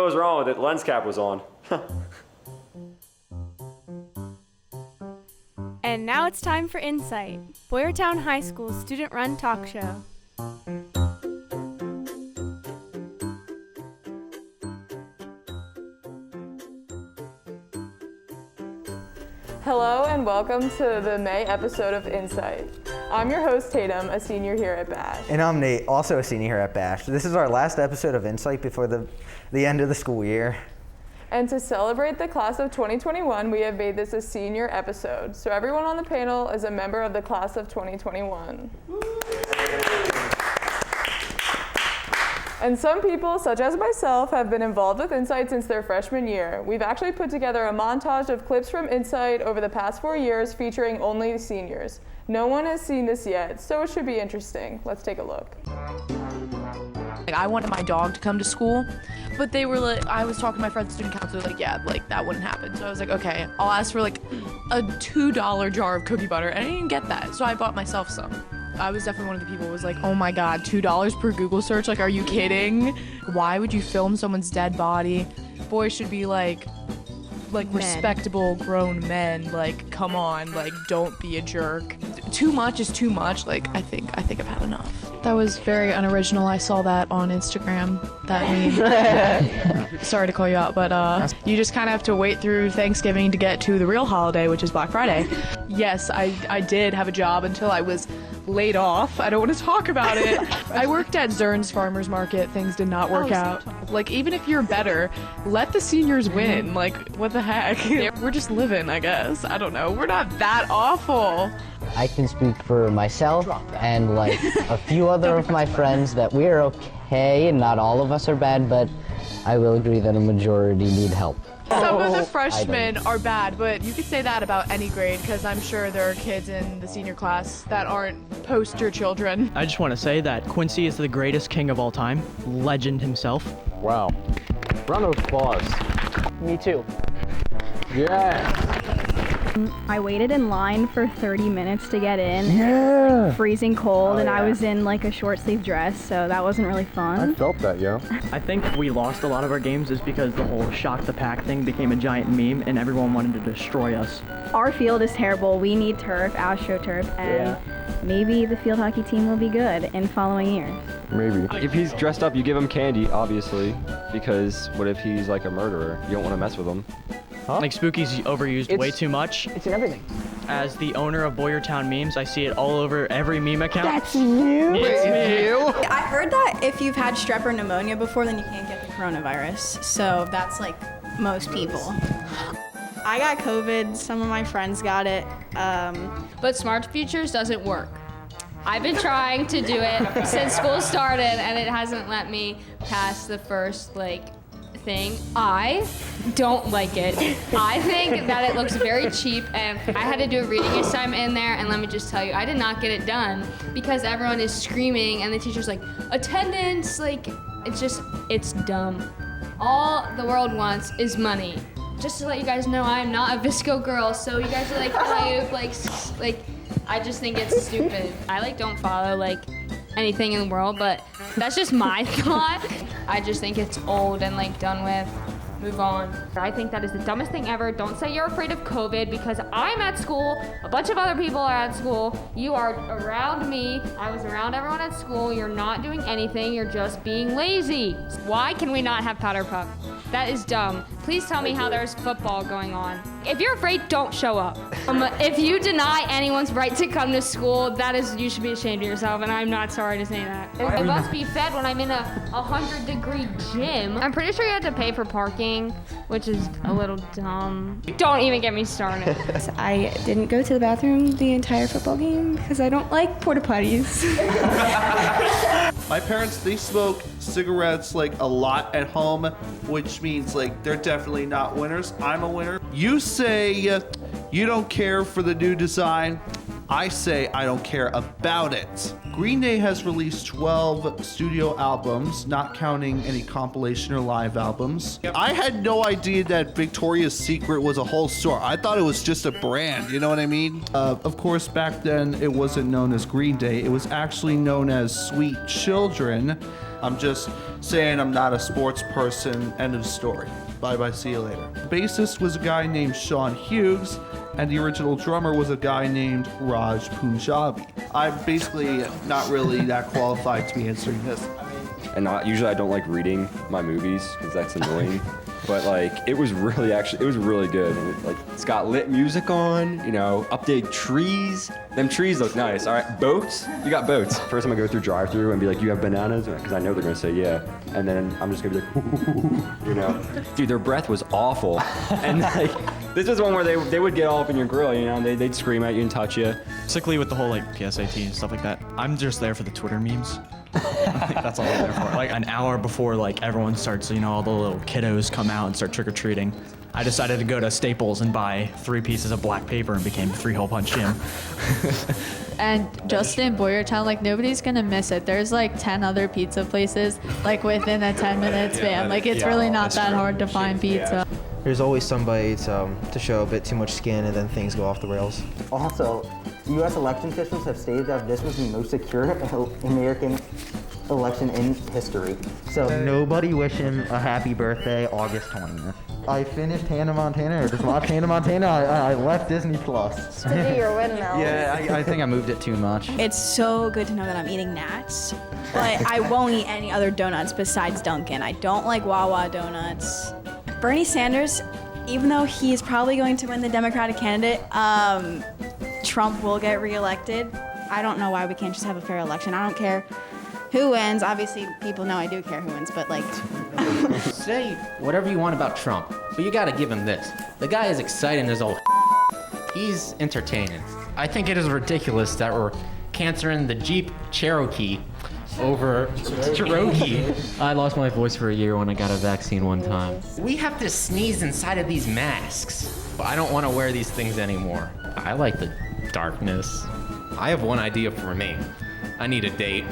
was wrong with it. Lens cap was on. And now it's time for Insight, Boyertown High School's student-run talk show. Hello and welcome to the May episode of Insight. I'm your host Tatum, a senior here at Bash. And I'm Nate, also a senior here at Bash. This is our last episode of Insight before the end of the school year. And to celebrate the class of 2021, we have made this a senior episode. So everyone on the panel is a member of the class of 2021. And some people, such as myself, have been involved with Insight since their freshman year. We've actually put together a montage of clips from Insight over the past 4 years featuring only seniors. No one has seen this yet, so it should be interesting. Let's take a look. I wanted my dog to come to school, but they were like, I was talking to my friend's student council, like, yeah, like that wouldn't happen. So I was like, okay, I'll ask for like a $2 jar of cookie butter, and I didn't get that, so I bought myself some. I was definitely one of the people who was like, oh my God, $2 per Google search? Like, are you kidding? Why would you film someone's dead body? Boys should be like respectable grown men. Like, come on, like, don't be a jerk. Too much is too much. Like, I think I've had enough. That was very unoriginal. I saw that on Instagram, that meme. Sorry to call you out, but you just kind of have to wait through Thanksgiving to get to the real holiday, which is Black Friday. Yes, I did have a job until I was laid off. I don't want to talk about it. I worked at Zern's Farmers Market. Things did not work out. Like, even if you're better, let the seniors win. Like, what the heck? We're just living, I guess. I don't know. We're not that awful. I can speak for myself and like a few other of my friends that we're okay. Not all of us are bad, but I will agree that a majority need help. Some of the freshmen are bad, but you could say that about any grade, because I'm sure there are kids in the senior class that aren't poster children. I just want to say that Quincy is the greatest king of all time, legend himself. Wow. Round of applause. Me too. Yes. I waited in line for 30 minutes to get in. Yeah. Freezing cold, and I was in like a short sleeve dress, so that wasn't really fun. I felt that, yo. I think we lost a lot of our games is because the whole shock the pack thing became a giant meme and everyone wanted to destroy us. Our field is terrible. We need turf, AstroTurf, and maybe the field hockey team will be good in following years. Maybe. If he's dressed up, you give him candy, obviously, because what if he's like a murderer? You don't want to mess with him. Huh? Like, Spooky's overused way too much. It's in everything. As the owner of Boyertown memes, I see it all over every meme account. That's you? It's me. I heard that if you've had strep or pneumonia before, then you can't get the coronavirus. So that's like most people. I got COVID, some of my friends got it. But Smart Futures doesn't work. I've been trying to do it since school started, and it hasn't let me pass the first, thing. I don't like it. I think that it looks very cheap, and I had to do a reading assignment in there, and let me just tell you, I did not get it done because everyone is screaming, and the teacher's like, attendance, it's dumb. All the world wants is money. Just to let you guys know, I am not a Visco girl, so you guys are I just think it's stupid. I don't follow anything in the world, but that's just my thought. I just think it's old and done with. Move on. I think that is the dumbest thing ever. Don't say you're afraid of COVID because I'm at school. A bunch of other people are at school. You are around me. I was around everyone at school. You're not doing anything. You're just being lazy. Why can we not have powder puff? That is dumb. Please tell me how there's football going on. If you're afraid, don't show up. If you deny anyone's right to come to school, you should be ashamed of yourself, and I'm not sorry to say that. I must be fed when I'm in a 100-degree gym. I'm pretty sure you have to pay for parking, which is a little dumb. Don't even get me started. I didn't go to the bathroom the entire football game because I don't like porta potties. My parents, they smoke cigarettes a lot at home, which means they're definitely not winners. I'm a winner. You say you don't care for the new design. I say I don't care about it. Green Day has released 12 studio albums, not counting any compilation or live albums. I had no idea that Victoria's Secret was a whole store. I thought it was just a brand, you know what I mean? Of course, back then it wasn't known as Green Day. It was actually known as Sweet Children. I'm just saying I'm not a sports person. End of story. Bye-bye, see you later. Bassist was a guy named Sean Hughes, and the original drummer was a guy named Raj Punjabi. I'm basically not really that qualified to be answering this. And usually I don't like reading my movies because that's annoying. But like, it was really good. And it's got lit music on, updated trees. Them trees look nice. All right, boats. You got boats. First time I go through drive-through and be like, you have bananas? Because I know they're gonna say yeah. And then I'm just gonna be like, Dude, their breath was awful. And like, this was one where they would get all up in your grill, they'd scream at you and touch you. Particularly with the whole PSAT and stuff like that. I'm just there for the Twitter memes. That's all I'm there for. Like an hour before everyone starts, all the little kiddos come out and start trick-or-treating. I decided to go to Staples and buy 3 pieces of black paper and became 3-hole punch Jim. And just in Boyertown, nobody's gonna miss it. There's 10 other pizza places within a 10-minute span. It's really not that hard to find pizza. There's always somebody to show a bit too much skin and then things go off the rails. Also, U.S. election officials have stated that this was the most secure American election in history. So nobody wish him a happy birthday August 20th. I finished Hannah Montana, or just watched Hannah Montana. I left Disney Plus. To do your windmill. Yeah, I think I moved it too much. It's so good to know that I'm eating Nats, but I won't eat any other donuts besides Dunkin'. I don't like Wawa donuts. Bernie Sanders, even though he is probably going to win the Democratic candidate, Trump will get reelected. I don't know why we can't just have a fair election. I don't care who wins. Obviously, people know I do care who wins, but Say whatever you want about Trump, but you gotta give him this. The guy is exciting as old. He's entertaining. I think it is ridiculous that we're canceling the Jeep Cherokee over Cherokee. I lost my voice for a year when I got a vaccine one time. We have to sneeze inside of these masks, but I don't want to wear these things anymore. I like the darkness. I have one idea for me. I need a date.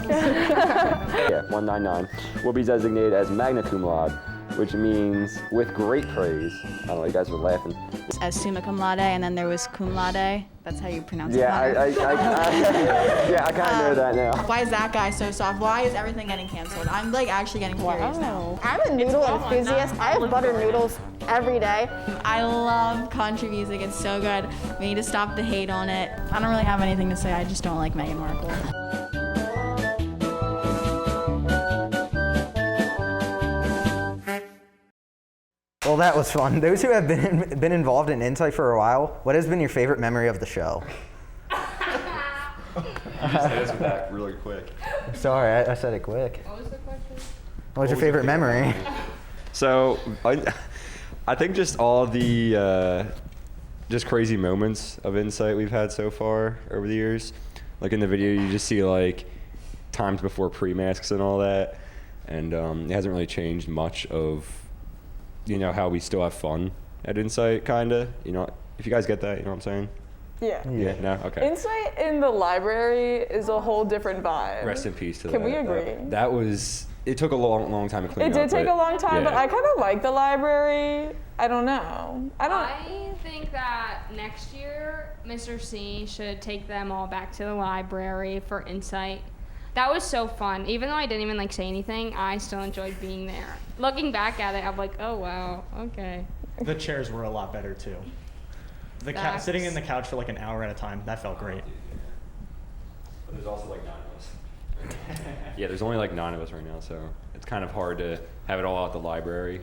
Yeah, 199 will be designated as magna cum laude, which means with great praise. I don't know, you guys were laughing. As summa cum laude, and then there was cum laude. That's how you pronounce it. Yeah, I kind of know that now. Why is that guy so soft? Why is everything getting canceled? I'm actually getting curious now. I'm a noodle enthusiast. I have buttered noodles every day. I love country music. It's so good. We need to stop the hate on it. I don't really have anything to say. I just don't like Meghan Markle. Well, that was fun. Those who have been involved in Insight for a while, what has been your favorite memory of the show? Just answer that really quick. Sorry, I said it quick. What was the question? What was your favorite memory? So, I think just all the just crazy moments of Insight we've had so far over the years. Like in the video, you just see times before pre-masks and all that, and it hasn't really changed much of how we still have fun at Insight, kinda. If you guys get that, you know what I'm saying? Yeah. Yeah. No. Okay. Insight in the library is a whole different vibe. Rest in peace to that. Can we agree? That was. It took a long time to clean up. It did take a long time, yeah. but I kind of like the library. I don't know. I think that next year, Mr. C should take them all back to the library for Insight. That was so fun. Even though I didn't even say anything, I still enjoyed being there. Looking back at it, I'm like, oh wow, okay. The chairs were a lot better too. Sitting in the couch for an hour at a time, that felt great. But there's also 9 of us. Yeah, there's only 9 of us right now, so it's kind of hard to have it all at the library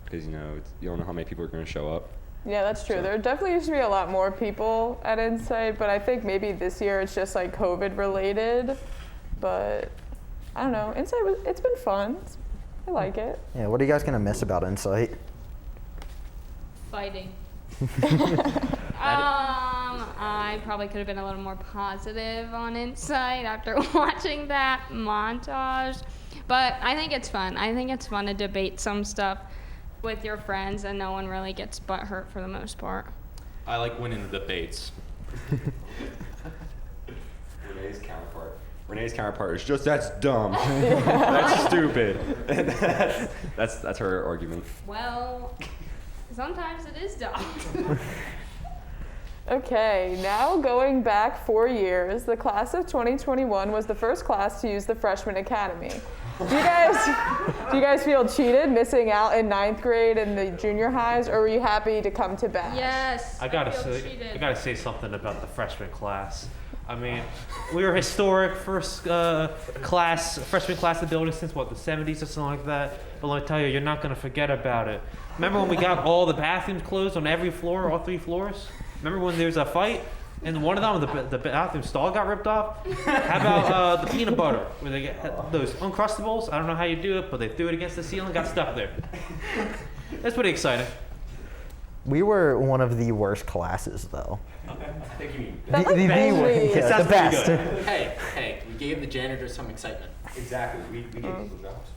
because you don't know how many people are going to show up. Yeah, that's true. There definitely used to be a lot more people at Insight, but I think maybe this year it's just COVID related. But I don't know. Insight it's been fun. I like it. Yeah, what are you guys gonna miss about Insight? Fighting. I probably could have been a little more positive on Insight after watching that montage. But I think it's fun. I think it's fun to debate some stuff with your friends and no one really gets butthurt for the most part. I like winning the debates. Renee's counterpart is just, that's dumb. That's stupid. that's her argument. Well, sometimes it is dumb. Okay, now going back 4 years, the class of 2021 was the first class to use the Freshman Academy. Do you guys feel cheated missing out in 9th grade and the junior highs, or were you happy to come to Bash? Yes. I gotta say something about the freshman class. I mean, we were historic first freshman class of the building since what, the 70s or something like that. But let me tell you, you're not gonna forget about it. Remember when we got all the bathrooms closed on every floor, all 3 floors? Remember when there was a fight and one of them, the bathroom stall got ripped off? How about the peanut butter, where they get those Uncrustables? I don't know how you do it, but they threw it against the ceiling, got stuck there. That's pretty exciting. We were one of the worst classes, though. The best. Hey, we gave the janitors some excitement. Exactly. We gave people jobs.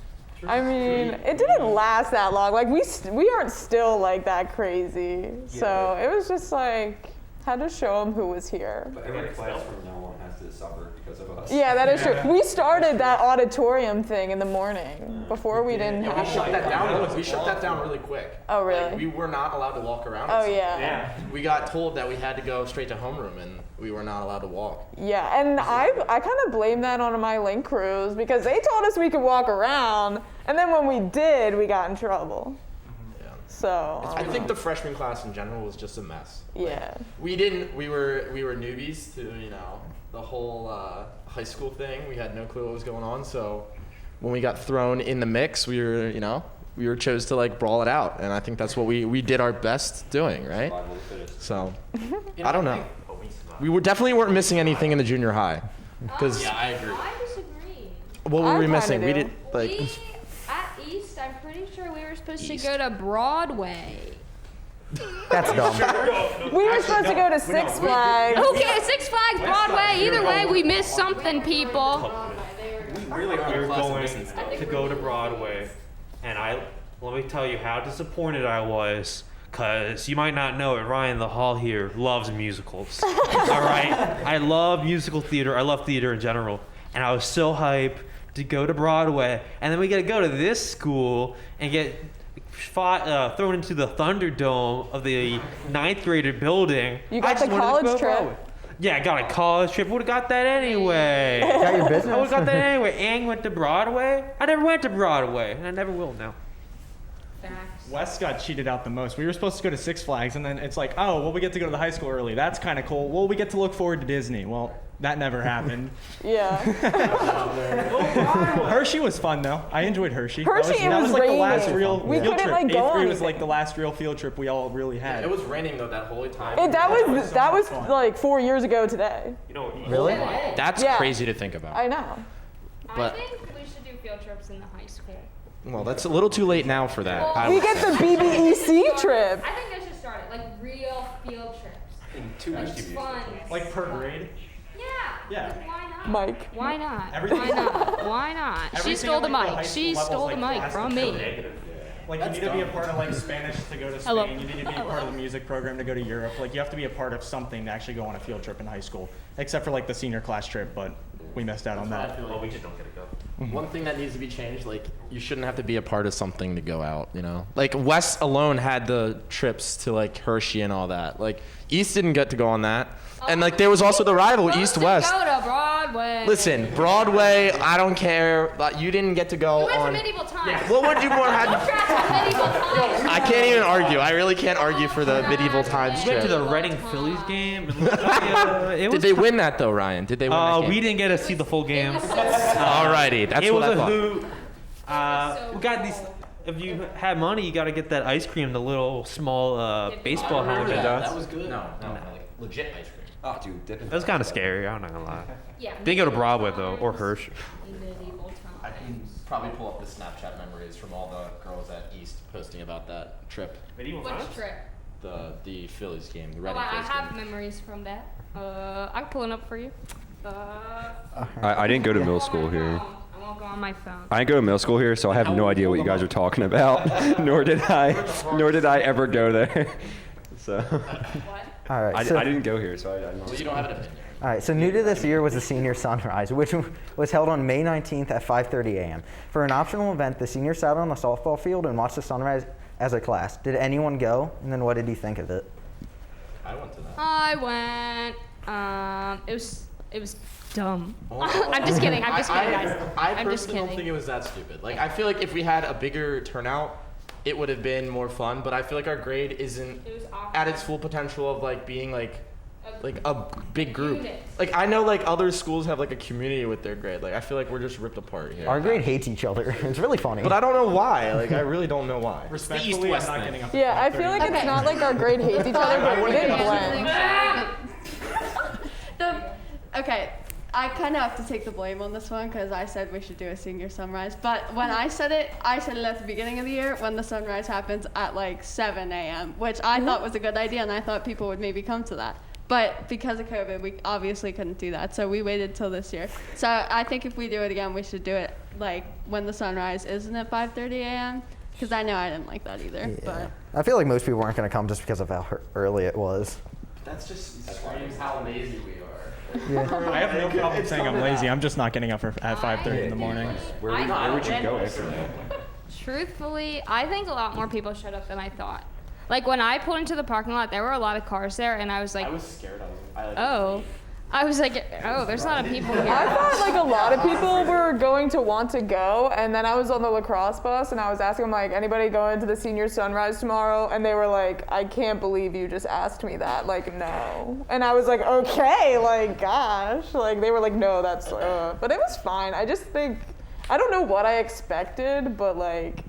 I mean, it didn't last that long. Like we aren't still like that crazy. So it was just like had to show them who was here. But every class from now on has to suffer because of us. Yeah, that is true. We started that auditorium thing in the morning before we didn't have We shut to. that down. We shut that down really quick. Oh, really? Like, we were not allowed to walk around. Oh, yeah. We got told that we had to go straight to homeroom, and we were not allowed to walk. Yeah, and I kind of blame that on my link crews because they told us we could walk around, and then when we did, we got in trouble. So I think the freshman class in general was just a mess. Yeah. We were newbies to the whole high school thing. We had no clue what was going on. So when we got thrown in the mix, we were chose to like brawl it out, and I think that's what we did our best doing, right? So I don't know. We definitely weren't missing anything in the junior high, because Yeah, I agree. I disagree. what were we missing? We do. did like. At East, I'm pretty sure we were supposed to go to Broadway. That's dumb. We were supposed to go to Six Flags. Okay, Six Flags, Broadway. Either way, we missed something, people. We were going to go to Broadway, and let me tell you how disappointed I was, because you might not know it, Ryan the Hall here loves musicals. All right? I love musical theater. I love theater in general. And I was so hyped to go to Broadway, and then we got to go to this school and get thrown into the Thunderdome of the 9th grader building. You got the college trip. Yeah, I got a college trip. Would have got that anyway. Got your business. I would have got that anyway. And went to Broadway. I never went to Broadway, and I never will now. Wes got cheated out the most. We were supposed to go to Six Flags, and then it's like, oh, well, we get to go to the high school early. That's kind of cool. Well, we get to look forward to Disney. Well, that never happened. Yeah. Hershey was fun, though. I enjoyed Hershey. Hershey, that was like the last raining. real We field couldn't, trip. like, go 8th grade on was like anything. the last real field trip we all really had. It was raining though that whole time. That was like 4 years ago today. Really? That's Yeah. crazy to think about. I know. But- I think we should do field trips in the high school. Well, that's a little too late now for that. I We would get say. the BBEC trip. I think I should start it, like real field trips. In 2 weeks. It's fun. Like per grade? Yeah. Yeah. Like, why not? Mike. Why not? Everything- Why not? Why not? She Everything stole at, the like, high mic. school She level's, stole the like, mic from me. Like, you need to be a part of, like, Spanish to go to Spain. Hello. You need to be a part of the music program to go to Europe. Like, you have to be a part of something to actually go on a field trip in high school. Except for, like, the senior class trip, but we missed out on that. Well, we just don't get to go. One thing that needs to be changed, like, you shouldn't have to be a part of something to go out, you know? Like, Wes alone had the trips to, like, Hershey and all that. Like, East didn't get to go on that. And, like, there was also the rival, East-West. Go to Broadway. Listen, Broadway, I don't care. You didn't get to go We went on. to medieval times. What would you more had? Medieval times. I can't even argue. I really can't argue for the medieval times We went trip. to the Reading Phillies game. Did they win that though, Ryan? Did they win that game? We didn't get to see the full game. Alrighty, that's it what was I a thought. hoot. We got these. If you had money, you got to get that ice cream, the little small baseball helmet. That was good. No, like legit ice cream. Oh, dude, dipping. That was kind of scary. I'm not gonna lie. Yeah. Didn't go to Broadway though, or Hershey. Medieval I times. can probably pull up the Snapchat memories from all the girls at East posting about that trip. Medieval Which times? trip? The Phillies game, the Oh, Reading I Phillies have game. memories from that. I can pull it up for you. I didn't go to middle school here. I won't go on my phone. I didn't go to middle school here, so I have no idea what you guys are talking about. nor did I ever go there. So. All right. So, I didn't go here, so I don't know. Well, you don't have an opinion. all right. So new to this year was the Senior Sunrise, which was held on May 19th at 5:30 a.m. For an optional event, the seniors sat on a softball field and watched the sunrise as a class. Did anyone go? And then what did you think of it? I went to that. I went. It It was dumb. I'm just kidding. I'm just kidding, guys. I I'm just personally don't kidding. think it was that stupid. Like, I feel like if we had a bigger turnout, it would have been more fun. But I feel like our grade isn't at its full potential of like being like a big group. Like, I know like other schools have like a community with their grade. Like, I feel like we're just ripped apart here. Our grade hates each other. It's really funny. But I don't know why. Like, I really don't know why. Respectfully, I'm not getting up. Yeah, I feel like it's not like our grade hates each other, but we didn't blend. Okay, I kind of have to take the blame on this one because I said we should do a senior sunrise. But when I said it at the beginning of the year when the sunrise happens at like 7 a.m., which I thought was a good idea, and I thought people would maybe come to that. But because of COVID, we obviously couldn't do that, so we waited till this year. So I think if we do it again, we should do it like when the sunrise isn't at 5:30 a.m. Because I know I didn't like that either. Yeah. But I feel like most people weren't going to come just because of how early it was. That's just screams how lazy we are. Yeah. I have no problem saying I'm lazy. I'm just not getting up at 5:30 in the morning. Where would you go after that? Truthfully, I think a lot more people showed up than I thought. Like when I pulled into the parking lot, there were a lot of cars there, and I was like, I was scared. I was like, oh, there's a lot of people here. I thought like a lot of people were going to want to go, and then I was on the lacrosse bus and I was asking them like, anybody going to the senior sunrise tomorrow? And they were like, I can't believe you just asked me that. Like, no. And I was like, okay, like, gosh. Like, they were like, no, that's, but it was fine. I just think, I don't know what I expected, but like,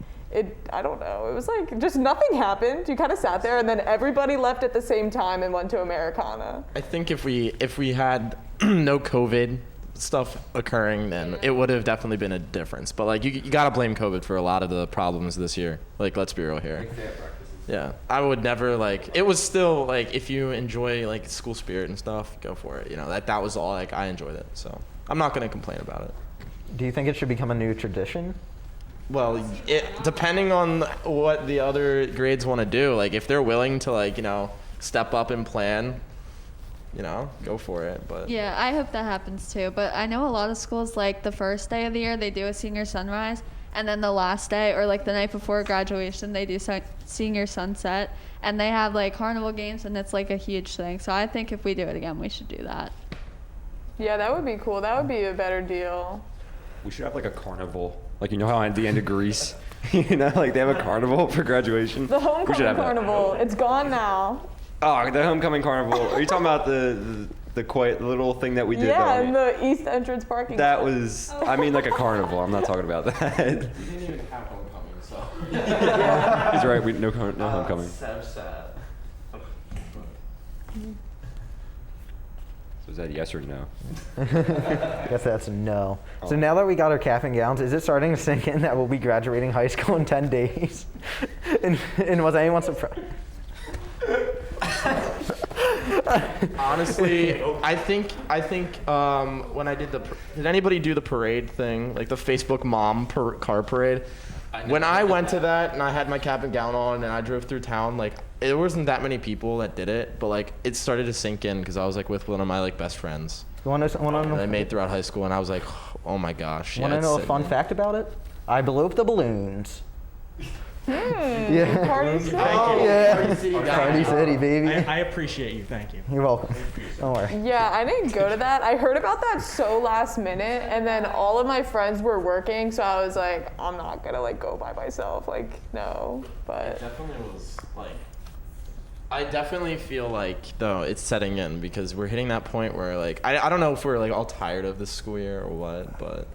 I don't know. It was like just nothing happened. You kind of sat there, and then everybody left at the same time and went to Americana. I think if we had no COVID stuff occurring, then it would have definitely been a difference. But like you gotta blame COVID for a lot of the problems this year. Like, let's be real here. Yeah, I would never like. It was still like if you enjoy like school spirit and stuff, go for it. You know that was all. Like, I enjoyed it, so I'm not gonna complain about it. Do you think it should become a new tradition? Well, depending on what the other grades want to do, like if they're willing to like, step up and plan, go for it. But yeah, I hope that happens too. But I know a lot of schools, like the first day of the year, they do a senior sunrise, and then the last day or like the night before graduation, they do senior sunset, and they have like carnival games, and it's like a huge thing. So I think if we do it again, we should do that. Yeah, that would be cool. That would be a better deal. We should have like a carnival. Like, you know how at the end of Greece, like they have a carnival for graduation? The homecoming carnival. It's gone now. Oh, the homecoming carnival. Are you talking about the little thing that we did? Yeah, in the east entrance parking That lot. was, I mean, like a carnival. I'm not talking about that. we didn't even have homecoming, so. He's right. No homecoming. So sad. So is that yes or no? I guess that's a no. So now that we got our cap and gowns, is it starting to sink in that we'll be graduating high school in 10 days? and was anyone surprised? Honestly, I think when I did anybody do the parade thing, like the Facebook mom car parade? When I went to that and I had my cap and gown on and I drove through town, like it wasn't that many people that did it, but like it started to sink in because I was like with one of my like best friends. That I made throughout high school, and I was like, oh my gosh. Want to know a fun fact about it? I blew up the balloons. Yeah. Party City. Party City, baby. I appreciate you. Thank you. You're welcome. Don't worry. Yeah, I didn't go to that. I heard about that so last minute, and then all of my friends were working, so I was like, I'm not gonna like go by myself. Like, no. But it definitely was like. I definitely feel like though it's setting in because we're hitting that point where like I don't know if we're like all tired of this school year or what, but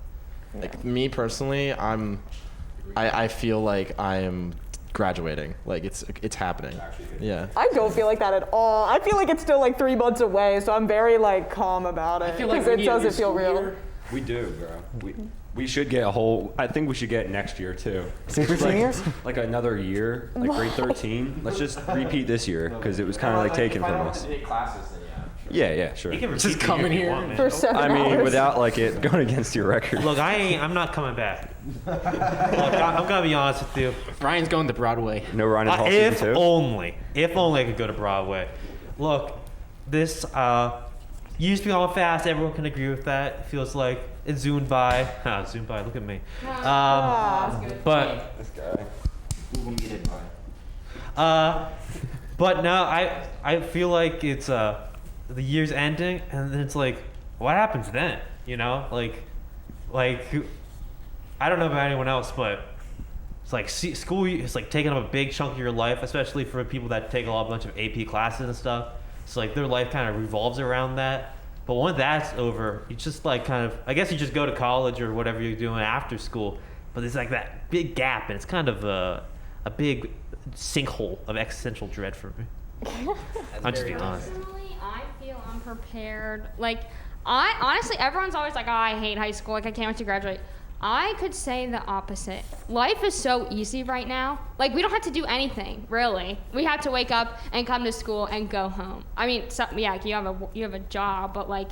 like me personally, I feel like I am graduating. Like it's happening. Yeah. I don't feel like that at all. I feel like it's still like 3 months away, so I'm very like calm about it because it doesn't feel real. We do, bro. We should get I think we should get next year too. Super seniors? Like another year, like grade 13. Let's just repeat this year because it was kind of like taken from us. Yeah, sure. You can just repeat come in if you here want, man. For 7 I mean, hours. without like it going against your record. Look, I'm not coming back. Look, I'm gonna be honest with you. Ryan's going to Broadway. No Ryan and Paul season 2? If only I could go to Broadway. Look, this used to be on fast. Everyone can agree with that. It feels like it zoomed by. Zoomed by. Look at me. But this guy. Google Meet by. But now I feel like it's the year's ending, and then it's like, what happens then? You know, like I don't know about anyone else, but it's like school is like taking up a big chunk of your life, especially for people that take a bunch of AP classes and stuff. So like their life kind of revolves around that. But when that's over, you just like kind of, I guess you just go to college or whatever you're doing after school. But there's like that big gap, and it's kind of a big sinkhole of existential dread for me. I'm just being honest. Personally, I feel unprepared. Like, I honestly, everyone's always like, oh, I hate high school. Like, I can't wait to graduate. I could say the opposite. Life is so easy right now. Like, we don't have to do anything, really. We have to wake up and come to school and go home. I mean, yeah, you have a job, but like,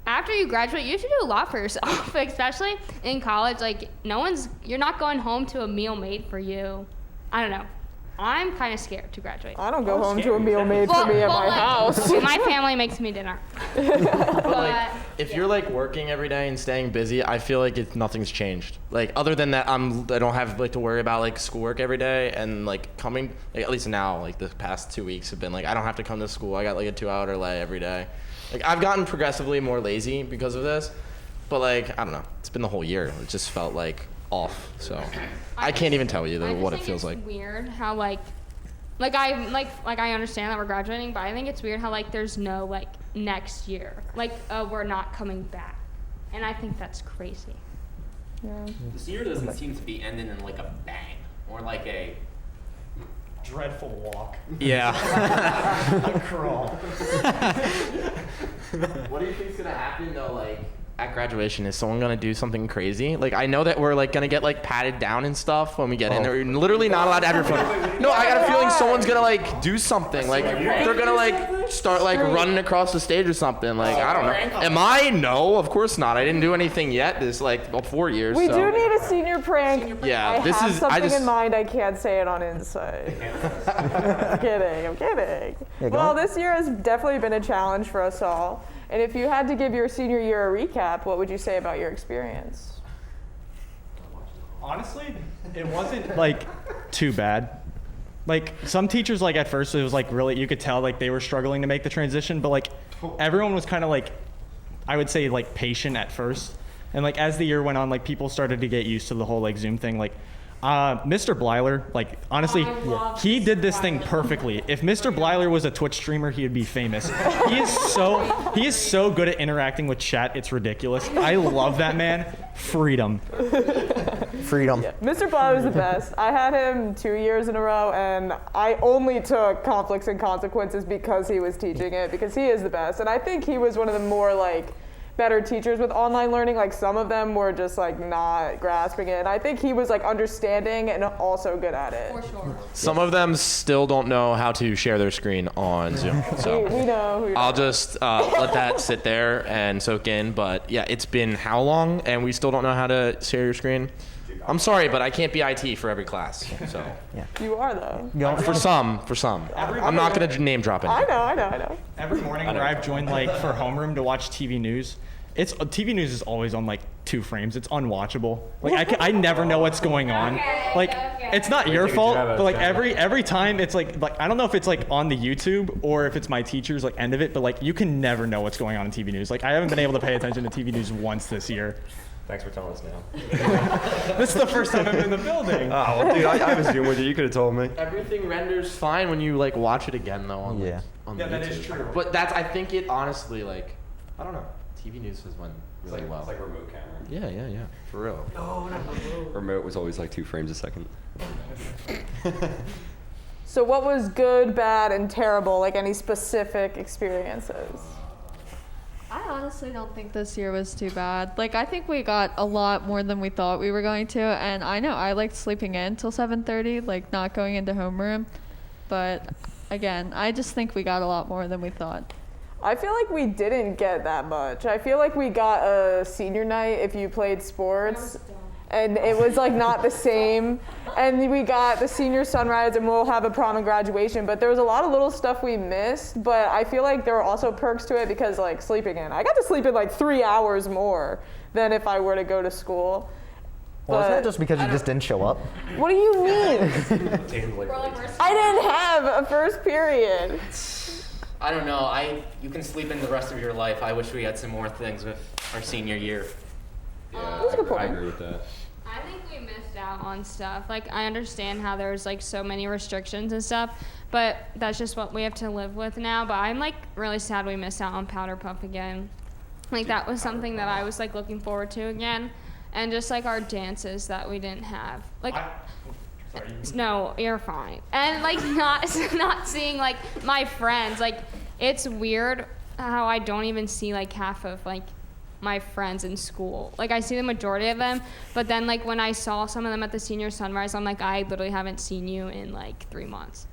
after you graduate, you have to do a lot for yourself, especially in college. Like, you're not going home to a meal made for you. I don't know. I'm kind of scared to graduate. I don't go home to a meal made for me at my house. My family makes me dinner. But if you're like working every day and staying busy, I feel like nothing's changed. Like other than that, I don't have like to worry about like schoolwork every day, and like coming, like, at least now, like the past 2 weeks have been like I don't have to come to school. I got like a 2-hour delay every day. Like I've gotten progressively more lazy because of this, but like I don't know. It's been the whole year. It just felt like off. So I can't even tell you what it feels like. It's weird how I understand that we're graduating, but I think it's weird how like there's no like next year, like we're not coming back, and I think that's crazy. Yeah. The senior doesn't seem to be ending in like a bang or like a dreadful walk. Yeah. A crawl. What do you think's gonna happen though? Like at graduation, is someone gonna do something crazy? Like I know that we're like gonna get like patted down and stuff when we get in there. You're literally not allowed to have your phone. No, I got a feeling someone's gonna like do something. Like they're gonna like start like running across the stage or something. Like I don't know. Am I? No, of course not. I didn't do anything yet. This like 4 years. We so. do need a senior prank. Yeah, I this have is. something in mind. I can't say it on Insight. I'm kidding. Yeah, go Well, on. this year has definitely been a challenge for us all. And if you had to give your senior year a recap, what would you say about your experience? Honestly, it wasn't like too bad. Like some teachers, like at first it was like really, you could tell like they were struggling to make the transition, but like everyone was kind of like, I would say like patient at first. And like as the year went on, like people started to get used to the whole like Zoom thing. Like Mr. Blyler, like honestly, he did this thing perfectly. If Mr. Blyler was a Twitch streamer, he would be famous. He is so good at interacting with chat. It's ridiculous. I love that man. Freedom. Freedom. Yeah. Mr. Blau is the best. I had him 2 years in a row, and I only took conflicts and consequences because he was teaching it, because he is the best. And I think he was one of the more like better teachers with online learning. Like some of them were just like not grasping it, and I think he was like understanding and also good at it. For sure. Some of them still don't know how to share their screen on Zoom. So we know. I'll just let that sit there and soak in. But yeah, it's been how long, and we still don't know how to share your screen. I'm sorry, but I can't be IT for every class. So yeah, you are though. For some. I'm not gonna name drop it. I know. Every morning where I've joined like for homeroom to watch TV news, TV news is always on like 2 frames. It's unwatchable. Like I never know what's going on. Like it's not your fault, but like every time it's like I don't know if it's like on the YouTube or if it's my teacher's like end of it, but like you can never know what's going on in TV news. Like I haven't been able to pay attention to TV news once this year. Thanks for telling us now. This is the first time I'm in the building. Oh, well, dude, I was Zoom with you. You could have told me. Everything renders fine when you like watch it again though. On on that YouTube. is true. But I think it honestly like I don't know. TV news has went really well. It's like remote camera. Yeah. For real. No, not remote. Remote was always like 2 frames a second. So what was good, bad, and terrible? Like any specific experiences? I honestly don't think this year was too bad. Like, I think we got a lot more than we thought we were going to, and I know I liked sleeping in till 7:30, like not going into homeroom. But again, I just think we got a lot more than we thought. I feel like we didn't get that much. I feel like we got a senior night if you played sports, and it was like not the same. And we got the senior sunrise, and we'll have a prom and graduation, but there was a lot of little stuff we missed. But I feel like there were also perks to it because like sleeping in, I got to sleep in like 3 hours more than if I were to go to school. Well, isn't that just because you just didn't show up? What do you mean? I didn't have a first period. I don't know. You can sleep in the rest of your life. I wish we had some more things with our senior year. Yeah, I agree with that. I think we missed out on stuff. Like, I understand how there's like so many restrictions and stuff, but that's just what we have to live with now. But I'm like really sad we missed out on Powder Puff again. Like, that was something that I was like looking forward to again, and just like our dances that we didn't have. Like, no, you're fine. And like not seeing like my friends. Like, it's weird how I don't even see like half of like my friends in school. Like, I see the majority of them, but then like when I saw some of them at the senior sunrise, I'm like, I literally haven't seen you in like 3 months.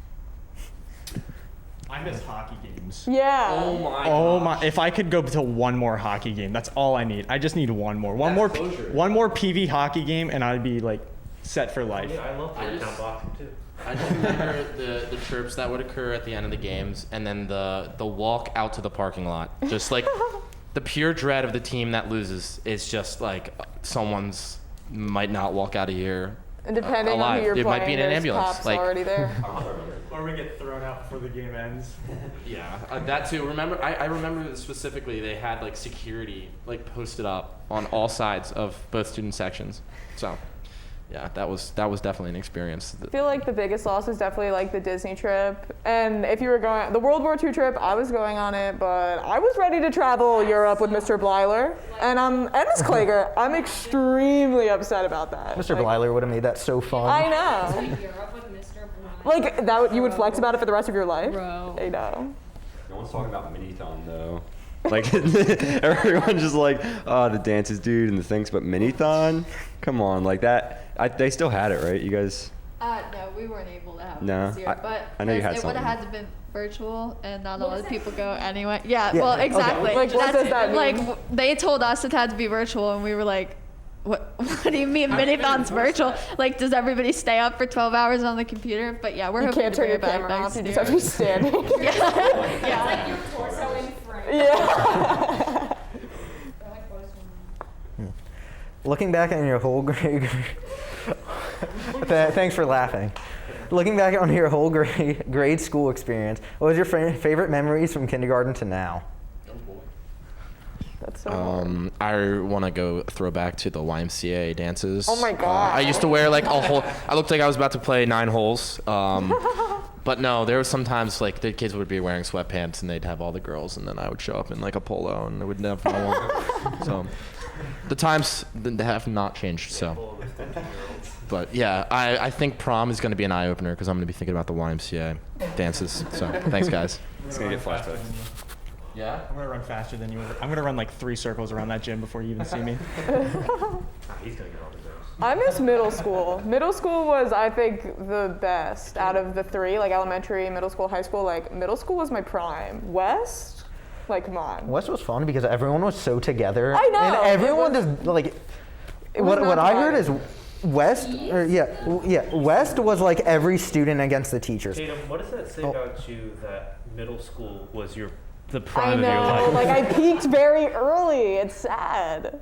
I miss hockey games. Yeah. Oh my! If I could go to one more hockey game, that's all I need. I just need one more. One more PV hockey game, and I'd be like set for life. Yeah, I love Boyertown boxing too. I just remember the chirps that would occur at the end of the games, and then the walk out to the parking lot. Just like the pure dread of the team that loses is just like someone's might not walk out of here And depending alive. on who you're It playing, might be in an there's ambulance. cops Like already there. Or we get thrown out before the game ends. Yeah, that too. Remember, I remember specifically they had like security like posted up on all sides of both student sections. So, yeah, that was definitely an experience. I feel like the biggest loss is definitely like the Disney trip. And if you were going, the World War II trip, I was going on it, but I was ready to travel Europe with Mr. Blyler and Miss Klager. I'm extremely upset about that. Mr. Blyler would have made that so fun. I know. Like, that you would flex about it for the rest of your life? Bro. I know. No one's talking about Mini-Thon, though. Like, everyone's just like, oh, the dances, dude, and the things, but Mini-Thon? Come on, like that. They still had it, right? You guys? No, we weren't able to have it No, this year, but I know you had it would have something. had to been virtual, and not a lot of people go anyway. Yeah, Yeah. well, exactly. Okay. Like, what does that mean? Like, they told us it had to be virtual, and we were like, what do you mean Mini-Thon's virtual? Like, does everybody stay up for 12 hours on the computer? But yeah, we're You hoping can't to turn bring your it back camera next off, you year. just have to be standing. Yeah. Like your torso in frame. Yeah. Looking back on your whole grade, thanks for laughing. Looking back on your whole grade school experience, what was your favorite memories from kindergarten to now? That's so hard. I want to go throw back to the YMCA dances. Oh my God. I used to wear like a whole. I looked like I was about to play 9 holes. But no, there was sometimes like the kids would be wearing sweatpants and they'd have all the girls, and then I would show up in like a polo and it would never no one. So the times have not changed. So, but yeah, I think prom is going to be an eye opener because I'm going to be thinking about the YMCA dances. So thanks, guys. It's gonna get flashbacks. Yeah? I'm gonna run faster than you. I'm gonna run like 3 circles around that gym before you even see me. He's gonna get all the jokes. I miss middle school. Middle school was, I think, the best out of the 3, like elementary, middle school, high school. Like, middle school was my prime. West? Like, come on. West was fun because everyone was so together. I know. And everyone just like. What I heard is West, West was like every student against the teachers. Tatum, what does that say about you that middle school was the I prime know. of your life? Like, I peaked very early. It's sad.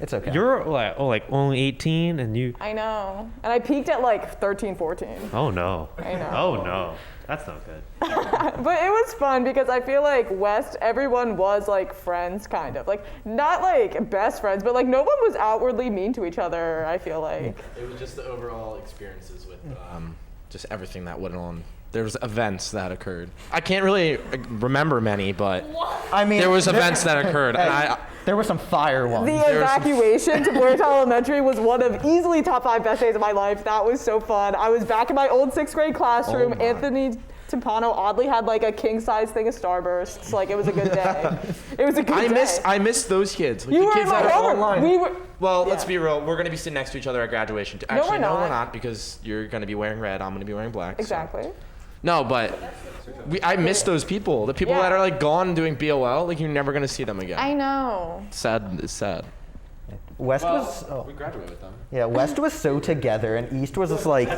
It's okay. You're like only 18 and you. I know. And I peaked at like 13, 14. Oh no. I know. Oh no. That's not good. But it was fun because I feel like West, everyone was like friends, kind of. Like, not like best friends, but like no one was outwardly mean to each other, I feel like. It was just the overall experiences with just everything that went on. There was events that occurred. I can't really remember many, but I mean, there was events that occurred. And there were some fire ones. The evacuation to Boyertown Elementary was one of easily top 5 best days of my life. That was so fun. I was back in my old 6th grade classroom. Oh Anthony Timpano oddly had like a king-size thing of Starbursts. Like, it was a good day. It was a good day. I miss those kids. Like You the were kids in my that are homeroom. online. We were- Well, yeah. let's be real. We're gonna be sitting next to each other at graduation. No, Actually, we're we're not. not because you're gonna be wearing red. I'm gonna be wearing black. so- Exactly. No, but I miss those people. The people that are like gone doing BOL. Like you're never gonna see them again. I know. Sad. It's sad. West was. We graduated with them. Yeah, West was so together, and East was just like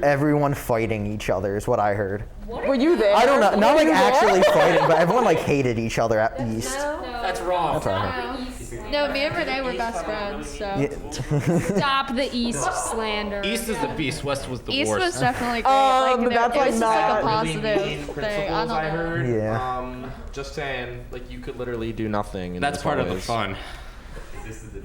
everyone fighting each other. Is what I heard. Were you there? I don't know, not Were like you there? actually fighting, but everyone like hated each other at East. That's wrong. That's what I heard. No, me and Renee were best friends, so. Stop the East slander. East is the beast. West was the East worst. was definitely great. Like, but that's it was like just like a not- positive Really mean thing. I principals, don't I know. heard. Yeah. Just saying, like you could literally do nothing. in That's those part of the hallways. fun.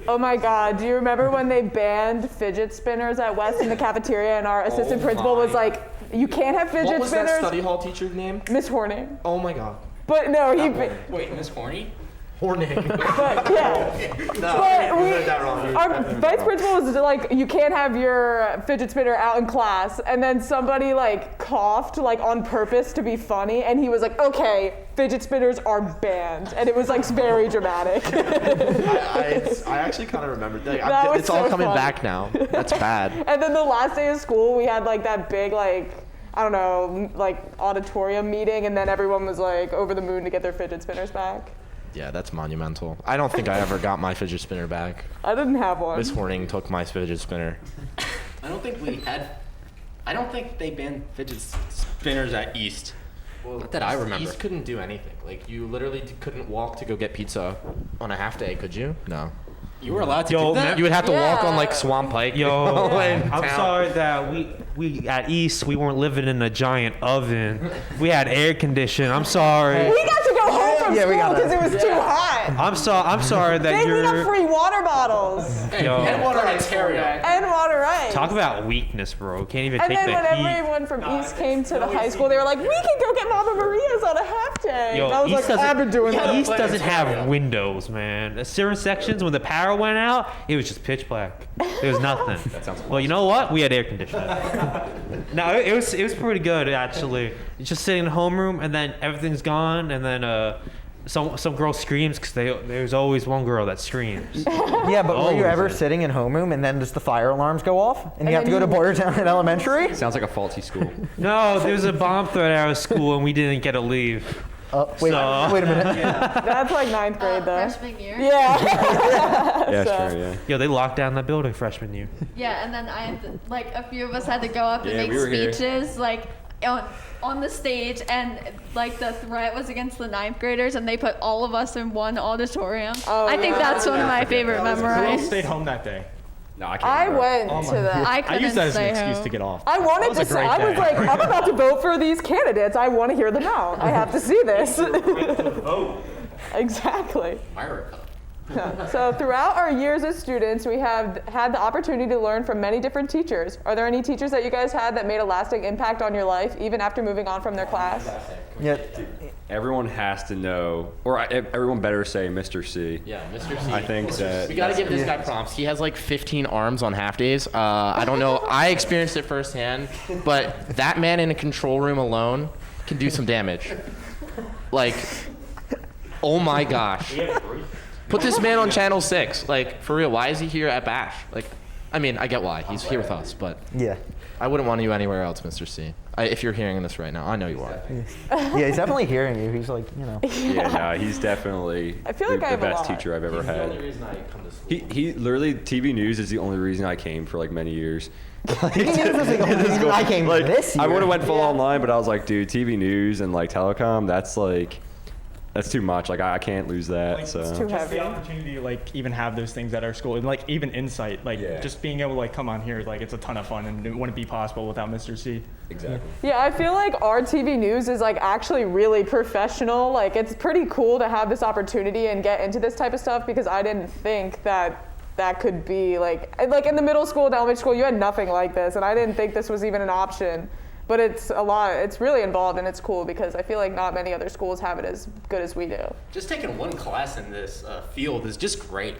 Oh my God, do you remember when they banned fidget spinners at West in the cafeteria and our assistant principal was like, you can't have fidget What was spinners? that study hall teacher's name? Miss Horning. Oh my God. But no, he. Wait, Miss Horny? Horning. But yeah. No, But you we- heard that wrong. You Our definitely vice wrong. principal was like, you can't have your fidget spinner out in class, and then somebody like coughed like on purpose to be funny, and he was like, okay, fidget spinners are banned, and it was like very dramatic. I actually kind of remembered that. That was It's all so coming funny. back now. That's bad. And then the last day of school, we had like that big like, I don't know, like auditorium meeting, and then everyone was like over the moon to get their fidget spinners back. Yeah, that's monumental. I don't think I ever got my fidget spinner back. I didn't have one. Miss Horning took my fidget spinner. I don't think we had. I don't think they banned fidget spinners at East. Well, Not that I remember. East couldn't do anything. Like you literally couldn't walk to go get pizza on a half day, could you? No. You were allowed to Yo, do that? You would have to walk on Yeah. like Swamp Pike. Yo, in I'm town. sorry that we at East we weren't living in a giant oven. We had air conditioning. I'm sorry. We got to go home from Yeah, we school got because it that. was too hot. I'm sorry that They got you're. free water bottles Yo, And water Ontario. and water ice. talk about weakness, bro. Can't even And take then the when heat. everyone from East came to the high school, they were like, we can go get Mama Maria's on a half day. Yo, and I was East like, I've been doing that. East doesn't have windows, man. At certain sections, when the power went out, it was just pitch black. There was nothing. That sounds. Well, you know what? We had air conditioning. No, it was pretty good actually. Just sitting in the homeroom, and then everything's gone, and then some girl screams because there's always one girl that screams. Yeah, but were you Always ever is. sitting in homeroom and then just the fire alarms go off and you have to then go to Boyertown Elementary? Sounds like a faulty school. No, there was a bomb threat at our school, and we didn't get to leave. Wait, So- wait a minute. That's like ninth grade though. Freshman year. Yeah. Yeah, So- sure, yeah. Yo, they locked down the building freshman year. Yeah, and then I had to, like a few of us had to go up and Yeah, make we were here. speeches like on the stage, and like the threat was against the ninth graders, and they put all of us in one auditorium. Oh, I think yeah. that's one of my favorite Who else memories. stayed home that day? No, I can't. I remember. went to that. I I couldn't used that as an stay excuse home. to get off. I wanted That was to a say, great I was day. like, I'm about to vote for these candidates. I want to hear them out. I have to see this. Exactly. America. So throughout our years as students, we have had the opportunity to learn from many different teachers. Are there any teachers that you guys had that made a lasting impact on your life, even after moving on from their class? Yeah. Everyone has to know, or everyone better say Mr. C. Yeah, Mr. C. I think that We gotta give this guy prompts. He has like 15 arms on half days. I don't know. I experienced it firsthand, but that man in a control room alone can do some damage. Like, oh my gosh. Put this man on channel 6. Like, for real, why is he here at Bash? Like, I mean, I get why. He's here with us, but Yeah. I wouldn't want you anywhere else, Mr. C. If you're hearing this right now, I know you are. Yeah, he's definitely hearing you. He's like, you know. Yeah, no, he's definitely I feel like I the have a best lot. teacher I've ever He's the only had. reason I come to school. He literally TV news is the only reason I came for like many years. TV news was like the only reason I came Like, this year. I would have went full online, but I was like, dude, TV news and like telecom, that's too much. Like I can't lose that. Like, So It's too just heavy. the opportunity to like even have those things at our school, and like even insight, like Yeah. just being able to like come on here, like it's a ton of fun, and it wouldn't be possible without Mr. C. exactly. Yeah, I feel like our TV news is like actually really professional. Like it's pretty cool to have this opportunity and get into this type of stuff because I didn't think that could be like in the middle school and elementary school you had nothing like this, and I didn't think this was even an option. But it's a lot. It's really involved and it's cool because I feel like not many other schools have it as good as we do. Just taking one class in this field is just great.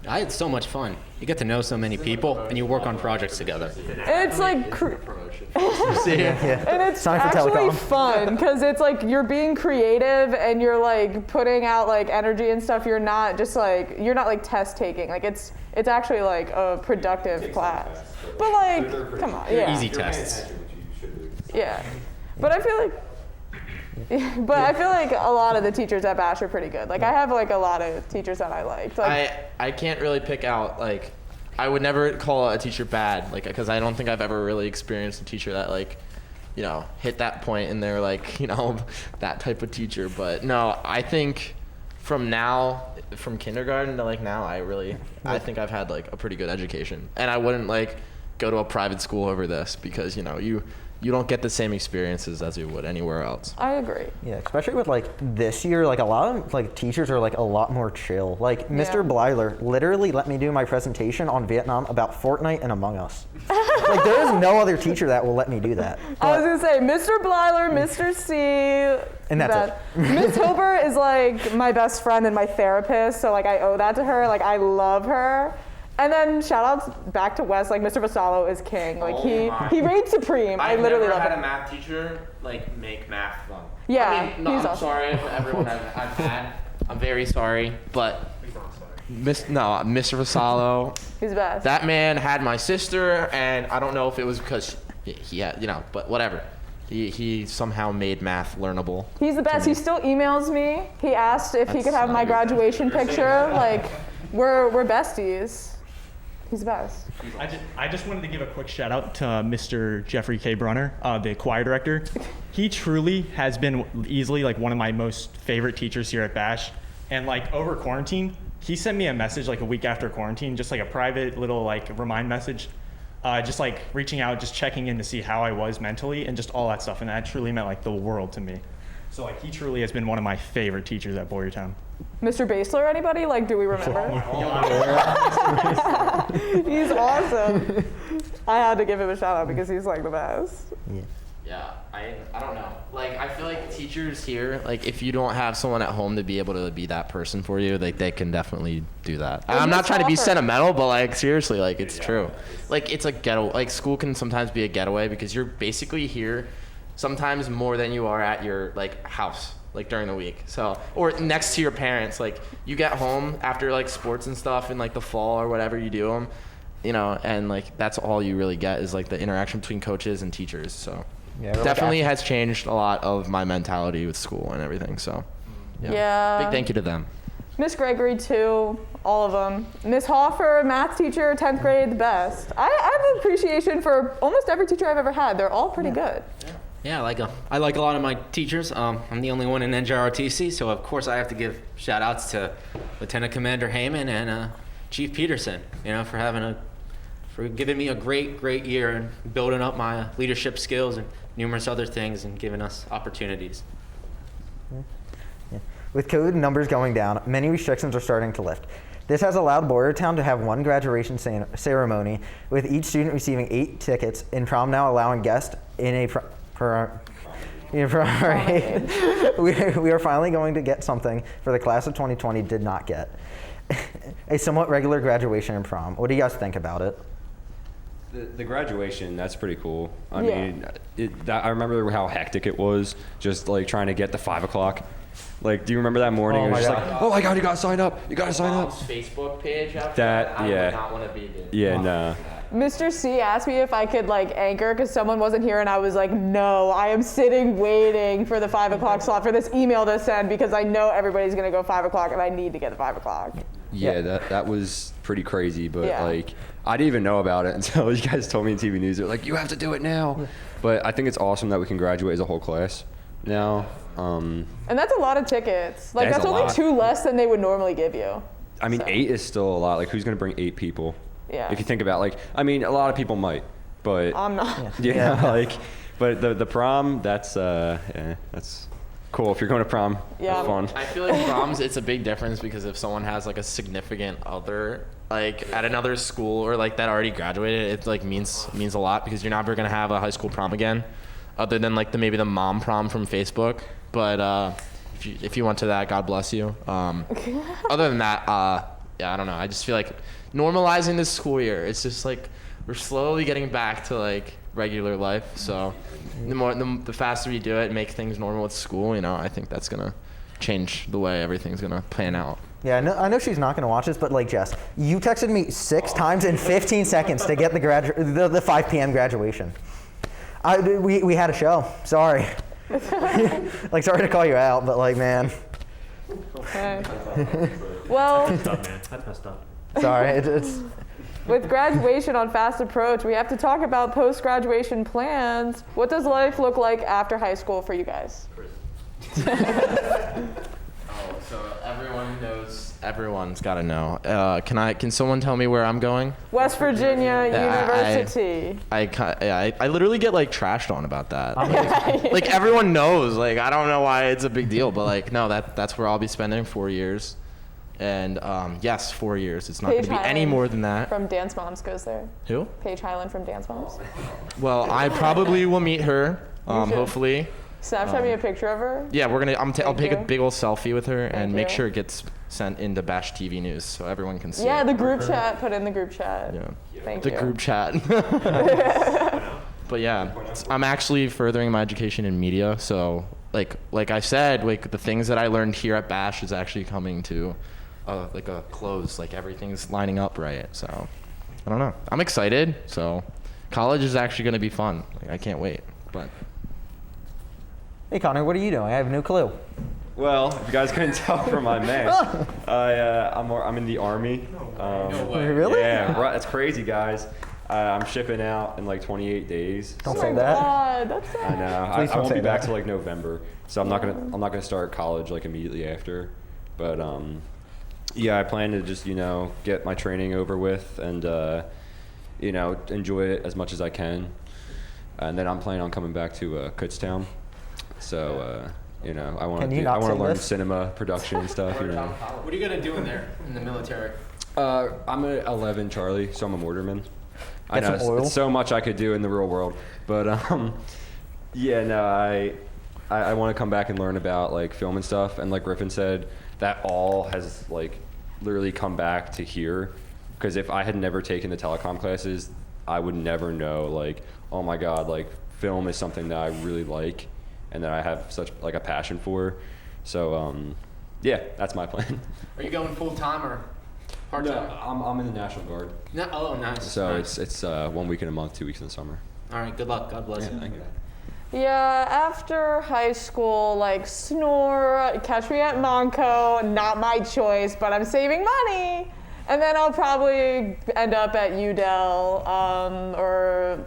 I had so much fun. You get to know so many people, and you work on projects together. And it's like. Yeah. And it's Time for actually telecom. fun because it's like you're being creative and you're like putting out like energy and stuff. You're not like test taking. Like it's actually like a productive class. But like, come on, yeah. Easy tests. Yeah. But I feel like a lot of the teachers at Bash are pretty good. Like I have like a lot of teachers that I liked. Like, I can't really pick out, like, I would never call a teacher bad, like, because I don't think I've ever really experienced a teacher that, like, you know, hit that point and they're like, you know, that type of teacher. But no, I think from kindergarten to like now, I think I've had like a pretty good education, and I wouldn't like go to a private school over this because you don't get the same experiences as you would anywhere else. I agree. Yeah, especially with like this year, like a lot of like teachers are like a lot more chill. Like Mr. Blyler literally let me do my presentation on Vietnam about Fortnite and Among Us. Like there is no other teacher that will let me do that. I was gonna say Mr. Blyler, Mr. C, and that's it. Miss Hilbert is like my best friend and my therapist, so like I owe that to her. Like I love her. And then shout outs back to Wes, like Mr. Vassallo is king. Like he reigns supreme. I literally love it. I've never had a math teacher like make math fun. Yeah, I mean, no, he's I'm awesome. sorry for everyone I've had. I'm very sorry, but Mr. Vassallo. He's the best. That man had my sister, and I don't know if it was because he had, but whatever. He somehow made math learnable. He's the best. He still emails me. He asked if he could have my graduation picture. Like we're besties. He's the best. I just wanted to give a quick shout out to Mr. Jeffrey K. Brunner, the choir director. He truly has been easily like one of my most favorite teachers here at Bash. And like over quarantine, he sent me a message like a week after quarantine, just like a private little like remind message, just like reaching out, just checking in to see how I was mentally and just all that stuff. And that truly meant like the world to me. So like he truly has been one of my favorite teachers at Boyertown. Mr. Basler, anybody? Like, do we remember? He's awesome. I had to give him a shout out because he's like the best. Yeah, I don't know. Like, I feel like teachers here, like, if you don't have someone at home to be able to be that person for you, like, they can definitely do that. I'm not trying to be sentimental, but, like, seriously, like, it's true. Like, it's a ghetto. Like, school can sometimes be a getaway because you're basically here sometimes more than you are at your, like, house, like, during the week. So, or next to your parents. Like, you get home after, like, sports and stuff in, like, the fall or whatever you do them, and, like, that's all you really get is, like, the interaction between coaches and teachers. So. Yeah, definitely has changed a lot of my mentality with school and everything. So, yeah. Big thank you to them. Miss Gregory too, all of them. Miss Hoffer, math teacher, 10th grade, the best. I have appreciation for almost every teacher I've ever had. They're all pretty good. Yeah, I like a lot of my teachers. I'm the only one in NJROTC, so of course I have to give shout outs to Lieutenant Commander Heyman and Chief Peterson, for giving me a great year and building up my leadership skills and numerous other things and giving us opportunities. Yeah. With COVID numbers going down, many restrictions are starting to lift. This has allowed Boyertown to have one graduation ceremony, with each student receiving 8 tickets, and prom now allowing guests in a parade. We are finally going to get something for the class of 2020 did not get. A somewhat regular graduation and prom. What do you guys think about it? The graduation, that's pretty cool. I mean, I remember how hectic it was, just like trying to get to 5 o'clock. Like, do you remember that morning? Oh, it was my just God. like, oh my God, you gotta sign up. You gotta sign up. Facebook page after that. I Yeah. would not want to be there. Yeah, nah. Mr. C asked me if I could like anchor because someone wasn't here, and I was like, no, I am sitting waiting for the 5 o'clock slot for this email to send because I know everybody's gonna go 5 o'clock and I need to get the 5 o'clock. Yeah, that was pretty crazy, but like I didn't even know about it until you guys told me in TV news. They're like, you have to do it now. But I think it's awesome that we can graduate as a whole class now. And that's a lot of tickets. Like that's a only lot. 2 less than they would normally give you. I mean, 8 is still a lot. Like, who's gonna bring 8 people? Yeah. If you think about, like, I mean, a lot of people might, but I'm not. Yeah, like, but the prom, that's cool. If you're going to prom, have fun. I feel like proms, it's a big difference because if someone has like a significant other like at another school or like that already graduated, it like means a lot because you're never gonna have a high school prom again, other than like maybe the mom prom from Facebook. But if you went to that, God bless you. Other than that, I don't know. I just feel like normalizing this school year. It's just like we're slowly getting back to like regular life. So the faster we do it, make things normal with school, I think that's gonna change the way everything's gonna plan out. Yeah, I know she's not gonna watch this, but like Jess, you texted me 6 times in 15 seconds to get the 5 p.m. graduation. We had a show. Sorry. Like, sorry to call you out, but like, man. Okay. Well. That's messed up, man. That's messed up. Sorry, it's. With graduation on fast approach, we have to talk about post-graduation plans. What does life look like after high school for you guys? So Everyone knows. Everyone's got to know. Can someone tell me where I'm going? West Virginia University. I literally get like trashed on about that. Like everyone knows. Like I don't know why it's a big deal, but like no, that's where I'll be spending 4 years. And yes, 4 years. It's not going to be any more than that. From Dance Moms goes there. Who? Paige Highland from Dance Moms. Well, I probably will meet her. Hopefully. Snapchat me a picture of her. Yeah, I'll take a you. big old selfie with her and make you. sure it gets sent into Bash TV News so everyone can see. Yeah, it. the group chat. Put in the group chat. Yeah. Thank you. The group chat. But yeah, I'm actually furthering my education in media. So like I said, like the things that I learned here at Bash is actually coming to like a close. Like everything's lining up right. So I don't know. I'm excited. So college is actually going to be fun. Like, I can't wait. But hey Connor, what are you doing? I have no clue. Well, if you guys couldn't tell from my mask, I'm in the Army. No way. Really? Yeah, right. That's crazy, guys. I'm shipping out in like 28 days. Don't so- say that. God, that's sad. I know. Please I don't won't say be back that. till like November, so I'm not gonna start college like immediately after. But yeah, I plan to just get my training over with and enjoy it as much as I can, and then I'm planning on coming back to Kutztown. So I want to learn cinema production and stuff. What are you gonna do in there in the military? I'm a 11 Charlie, so I'm a mortarman. I Get know some oil. it's so much I could do in the real world, but yeah, no, I want to come back and learn about like film and stuff. And like Griffin said, that all has like literally come back to here, because if I had never taken the telecom classes, I would never know like, oh my God, like film is something that I really like and that I have such like a passion for. So yeah, that's my plan. Are you going full time or part time? No, I'm in the National Guard. No, oh, nice. So nice. it's 1 week in a month, 2 weeks in the summer. All right. Good luck. God bless you. Thank you. Yeah, after high school, like snore, catch me at Monco, not my choice, but I'm saving money. And then I'll probably end up at UDEL or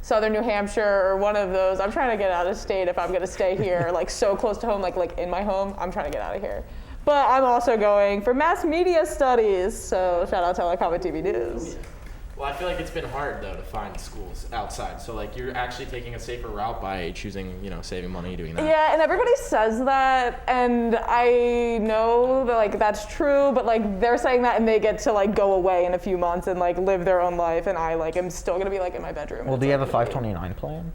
Southern New Hampshire or one of those. I'm trying to get out of state if I'm gonna stay here, like so close to home, like in my home. I'm trying to get out of here. But I'm also going for mass media studies, so shout out Telecom and TV News. Well, I feel like it's been hard though to find schools outside. So like you're actually taking a safer route by choosing, saving money doing that. Yeah, and everybody says that, and I know that like that's true, but like they're saying that and they get to like go away in a few months and like live their own life, and I like am still gonna be like in my bedroom. Well, do you have a 529 plan?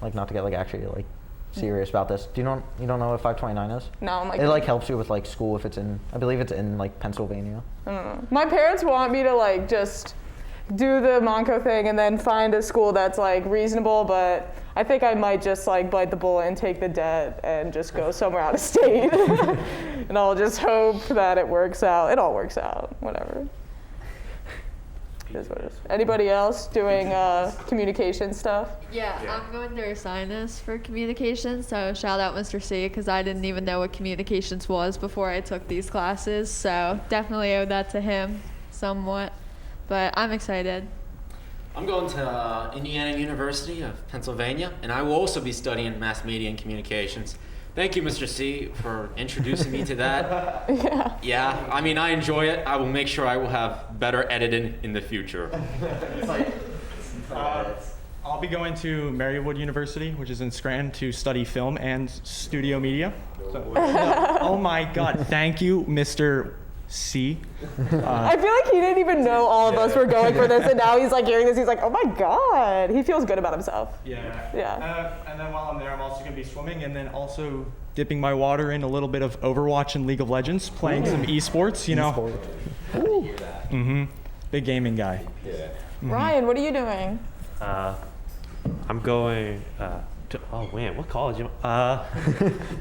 Like not to get like actually like serious about this. You don't know what 529 is? No, I'm like it like helps you with like school if it's in, I believe it's in like Pennsylvania. I don't know. My parents want me to like just do the Monco thing and then find a school that's like reasonable, but I think I might just like bite the bullet and take the debt and just go somewhere out of state. And I'll just hope that it works out. It all works out, whatever. Here's what it is. Anybody else doing communication stuff? Yeah, I'm going to Ursinus for communications, so shout out Mr. C, because I didn't even know what communications was before I took these classes, so definitely owe that to him somewhat. But I'm excited. I'm going to Indiana University of Pennsylvania, and I will also be studying mass media and communications. Thank you, Mr. C, for introducing me to that. Yeah, I mean, I enjoy it. I will make sure I will have better editing in the future. I'll be going to Marywood University, which is in Scranton, to study film and studio media. Oh my God, thank you, Mr. C. I feel like he didn't even know all of us were going for this, and now he's like hearing this, he's like, oh my God. He feels good about himself. Yeah. And then while I'm there, I'm also going to be swimming and then also dipping my water in a little bit of Overwatch and League of Legends, playing some esports, Big gaming guy. Yeah. Ryan, what are you doing? I'm going oh man, what college?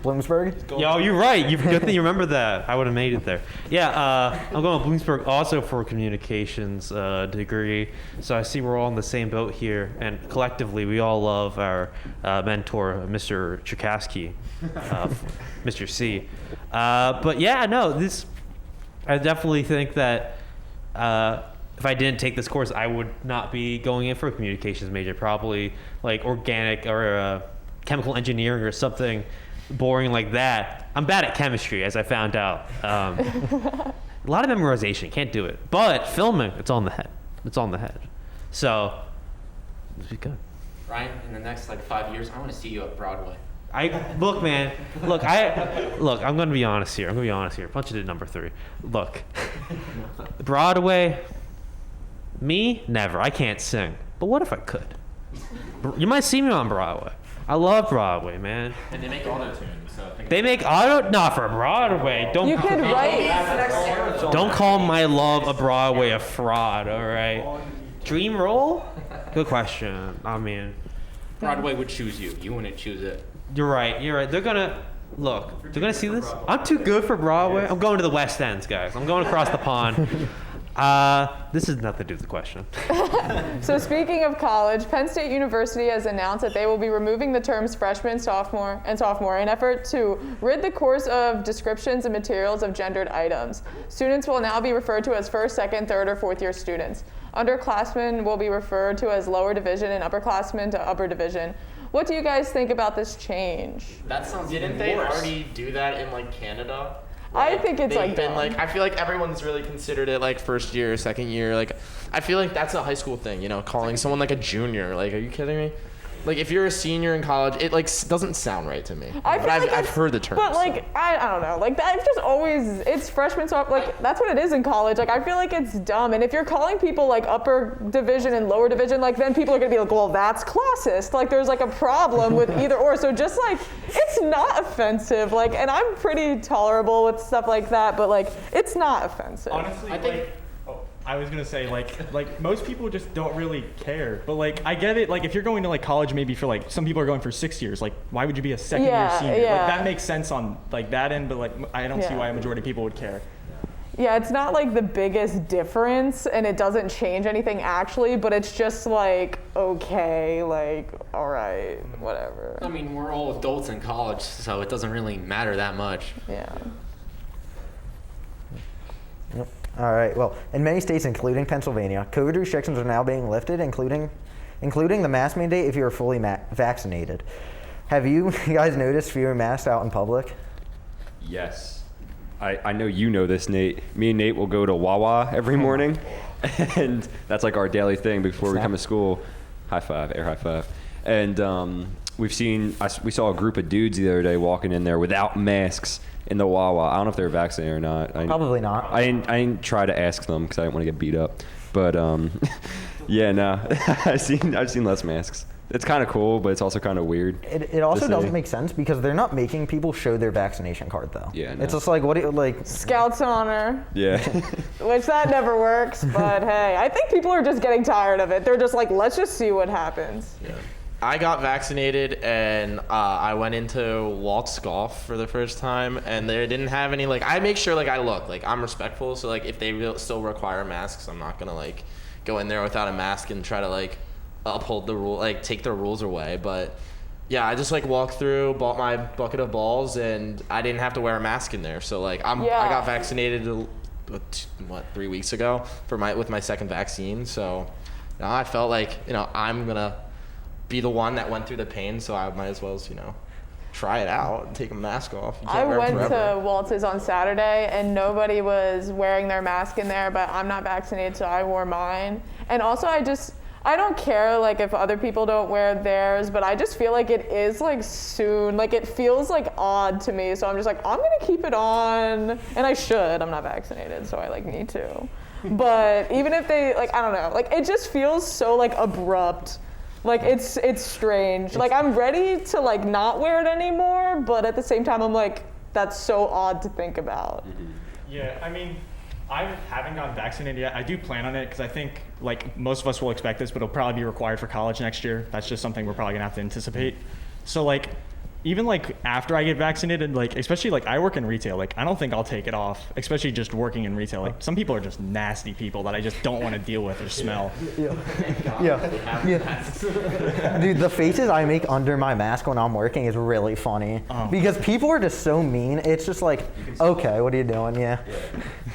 Bloomsburg? Yo, you're right. Good thing you remember that. I would have made it there. Yeah, I'm going to Bloomsburg also for a communications degree. So I see we're all in the same boat here, and collectively we all love our mentor, Mr. Cherkasky, Mr. C. But yeah, no, I definitely think that if I didn't take this course, I would not be going in for a communications major. Probably like organic or chemical engineering or something boring like that. I'm bad at chemistry, as I found out. A lot of memorization, can't do it. But filming, it's on the head. It's on the head. So, this is good. Ryan, in the next like 5 years, I want to see you at Broadway. Look, man. Look, I'm gonna be honest here. Punch it at number 3. Look, Broadway. Me, never. I can't sing. But what if I could? You might see me on Broadway. I love Broadway, man. And they make auto-tune, so They make auto not for Broadway. Don't You could write. Don't call my love of Broadway a fraud. All right. Dream role? Good question. I mean, Broadway would choose you. You wouldn't choose it. You're right. They're gonna see this. I'm too good for Broadway. I'm going to the West End, guys. I'm going across the pond. This has nothing to do with the question. So speaking of college, Penn State University has announced that they will be removing the terms freshman, sophomore, and sophomore in an effort to rid the course of descriptions and materials of gendered items. Students will now be referred to as first, second, third, or fourth year students. Underclassmen will be referred to as lower division and upperclassmen to upper division. What do you guys think about this change? That sounds Didn't they already do that in like Canada? I think it's they've like been dumb. like, I feel like everyone's really considered it like first year, second year. Like, I feel like that's a high school thing, you know, calling someone like a junior. Like, are you kidding me? Like, if you're a senior in college, it like doesn't sound right to me. I feel like I've heard the term. But like, I don't know, like I've just always, it's freshman, so like that's what it is in college. Like I feel like it's dumb. And if you're calling people like upper division and lower division, like then people are gonna be like, well, that's classist. Like there's like a problem with either or. So just like, it's not offensive. Like, and I'm pretty tolerable with stuff like that, but like, it's not offensive. Honestly, I was gonna say like most people just don't really care, but like I get it. Like if you're going to like college, maybe for like some people are going for 6 years. Like why would you be a second year senior? Yeah. Like that makes sense on like that end, but like I don't see why a majority of people would care. Yeah, it's not like the biggest difference, and it doesn't change anything actually, but it's just like, okay, like, all right, whatever. I mean, we're all adults in college, so it doesn't really matter that much. Yeah. Yep. All right. Well, in many states, including Pennsylvania, COVID restrictions are now being lifted, including the mask mandate if you are fully vaccinated. Have you guys noticed fewer masks out in public? Yes. I know you know this, Nate. Me and Nate will go to Wawa every morning, and that's like our daily thing before we come to school. High five, air high five. And we saw a group of dudes the other day walking in there without masks in the Wawa. I don't know if they were vaccinated or not. Probably not. I didn't try to ask them because I didn't want to get beat up. But yeah, no, I've seen less masks. It's kind of cool, but it's also kind of weird. It also doesn't make sense because they're not making people show their vaccination card though. Yeah, no. It's just like Scouts honor. Yeah. Which that never works, but hey, I think people are just getting tired of it. They're just like, let's just see what happens. Yeah. I got vaccinated and I went into Walt's Golf for the first time, and they didn't have any I make sure I look I'm respectful, so if they still require masks, I'm not gonna go in there without a mask and try to uphold the rule, take their rules away. But yeah, I just walked through, bought my bucket of balls, and I didn't have to wear a mask in there. So I got vaccinated 3 weeks ago with my second vaccine. So now I felt I'm gonna be the one that went through the pain, so I might as well try it out and take a mask off. I went to Waltz's on Saturday and nobody was wearing their mask in there, but I'm not vaccinated, so I wore mine. And also I don't care if other people don't wear theirs, but I just feel like it is soon. It feels odd to me, so I'm just I'm gonna keep it on, and I should. I'm not vaccinated, so I need to. But even if they I don't know, it just feels so abrupt. It's strange. I'm ready to not wear it anymore, but at the same time I'm that's so odd to think about. Yeah, I mean, I haven't gotten vaccinated yet. I do plan on it because I think most of us will expect this, but it'll probably be required for college next year. That's just something we're probably gonna have to anticipate. So even after I get vaccinated, especially I work in retail, I don't think I'll take it off, especially just working in retail. Some people are just nasty people that I just don't want to deal with or smell. Yeah. Dude, the faces I make under my mask when I'm working is really funny because people are just so mean. It's just okay, what are you doing? Yeah.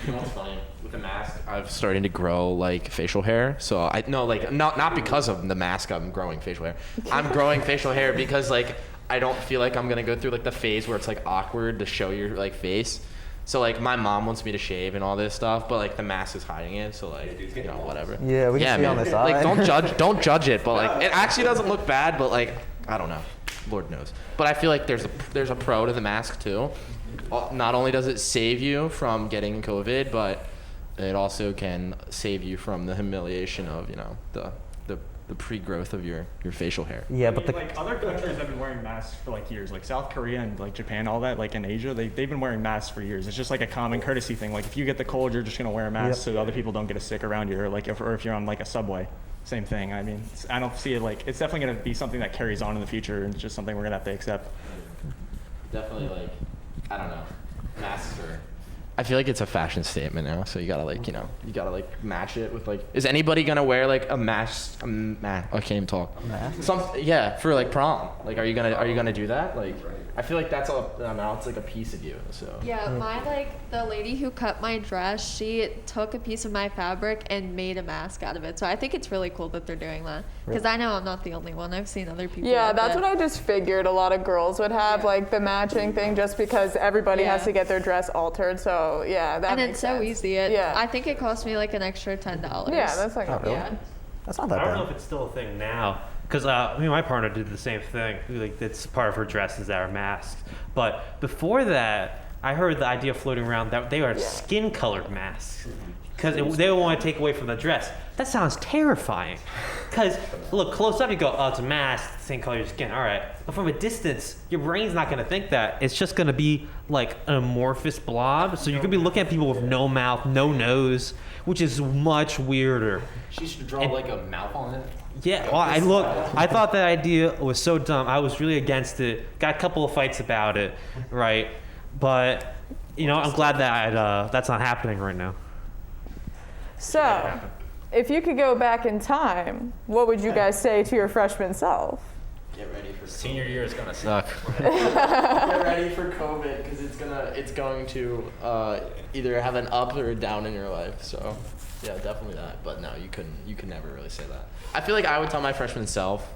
You know what's funny? With the mask, I've starting to grow facial hair. So not because of the mask I'm growing facial hair. I'm growing facial hair because I don't feel like I'm gonna go through like the phase where it's like awkward to show your like face. So like my mom wants me to shave and all this stuff, but like the mask is hiding it. So like you know whatever. Yeah, we can see on the side. Like don't judge it, but like it actually doesn't look bad, but like I don't know, Lord knows. But I feel like there's a pro to the mask too. Not only does it save you from getting COVID, but it also can save you from the humiliation of the pre-growth of your facial hair. Yeah, but like other countries have been wearing masks for like years, like South Korea and like Japan, all that, like in Asia, they've been wearing masks for years. It's just like a common courtesy thing. Like if you get the cold, you're just gonna wear a mask so other people don't get sick around you, or like if you're on like a subway, same thing. I mean, I don't see it like it's definitely gonna be something that carries on in the future, and it's just something we're gonna have to accept. Definitely like I don't know, masks are. I feel like it's a fashion statement now, so you gotta like match it with like. Is anybody gonna wear like a mask? I can't even talk. A mask? For like prom. Like, are you gonna do that? Like, I feel like that's all. Now it's like a piece of you. So. Yeah, the lady who cut my dress, she took a piece of my fabric and made a mask out of it. So I think it's really cool that they're doing that. Because I know I'm not the only one. I've seen other people. Yeah, that's what I just figured. A lot of girls would have like the matching thing, just because everybody has to get their dress altered. So yeah, that makes sense. And it's so easy. I think it cost me like an extra $10. Yeah, that's like that's not that I don't bad. know if it's still a thing now. Because my partner did the same thing. Like, that's part of her dress is our masks. But before that, I heard the idea floating around that they are skin-colored masks. Because they want to take away from the dress. That sounds terrifying. Because look close up, you go, oh, it's a mask, same color as your skin. All right. But from a distance, your brain's not going to think that. It's just going to be like an amorphous blob. So you could be looking at people with no mouth, no nose, which is much weirder. She should draw like a mouth on it. Yeah, well, I thought that idea was so dumb. I was really against it. Got a couple of fights about it, right? But, I'm glad that that's not happening right now. So, if you could go back in time, what would you guys say to your freshman self? Get ready for senior year is gonna suck. Get ready for COVID because it's going to either have an up or a down in your life. So yeah, definitely that. But no, you can never really say that. I feel like I would tell my freshman self,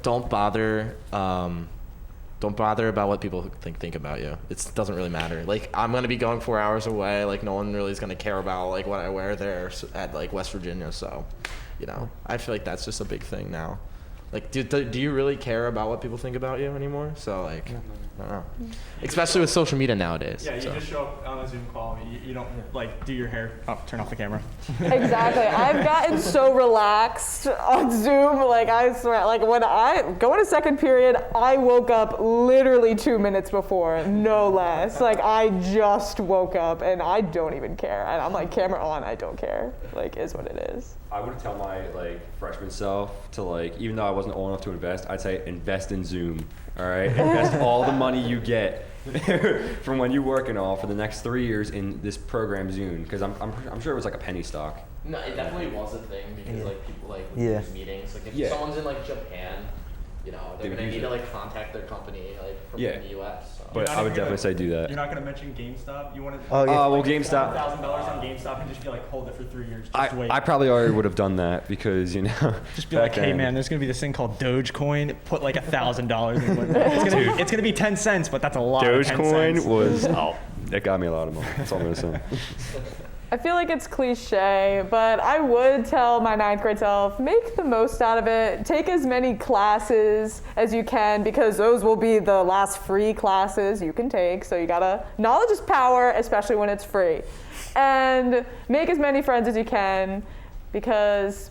don't bother about what people think about you. It doesn't really matter. Like I'm gonna be going 4 hours away. Like no one really is gonna care about like what I wear there at like West Virginia. So, I feel like that's just a big thing now. Like, do you really care about what people think about you anymore? So like, I don't know. Especially with social media nowadays. Yeah, you just show up on a Zoom call. You don't like do your hair. Oh, turn off the camera. Exactly. I've gotten so relaxed on Zoom. Like I swear, like when I go into second period, I woke up literally 2 minutes before, no less. Like I just woke up and I don't even care. And I'm like, camera on, I don't care. Like, is what it is. I would tell my freshman self to even though I wasn't old enough to invest, I'd say invest in Zoom. All right, invest all the money you get from when you work and all for the next 3 years in this program Zoom, because I'm sure it was like a penny stock. No, it definitely was a thing because people these meetings. Like if someone's in Japan, they're gonna need to contact their company from the U.S. So. But I would definitely say do that. You're not gonna mention GameStop. You want to? Oh yeah. Well, GameStop. $1,000 on GameStop and just be like, hold it for 3 years. Just wait. I probably already would have done that because Just be like, hey man, there's gonna be this thing called Dogecoin. Put like $1,000. It's gonna be 10 cents, but that's a lot. Dogecoin was it got me a lot of money. That's all I'm gonna say. I feel like it's cliche, but I would tell my 9th grade self, make the most out of it. Take as many classes as you can because those will be the last free classes you can take. So knowledge is power, especially when it's free. And make as many friends as you can because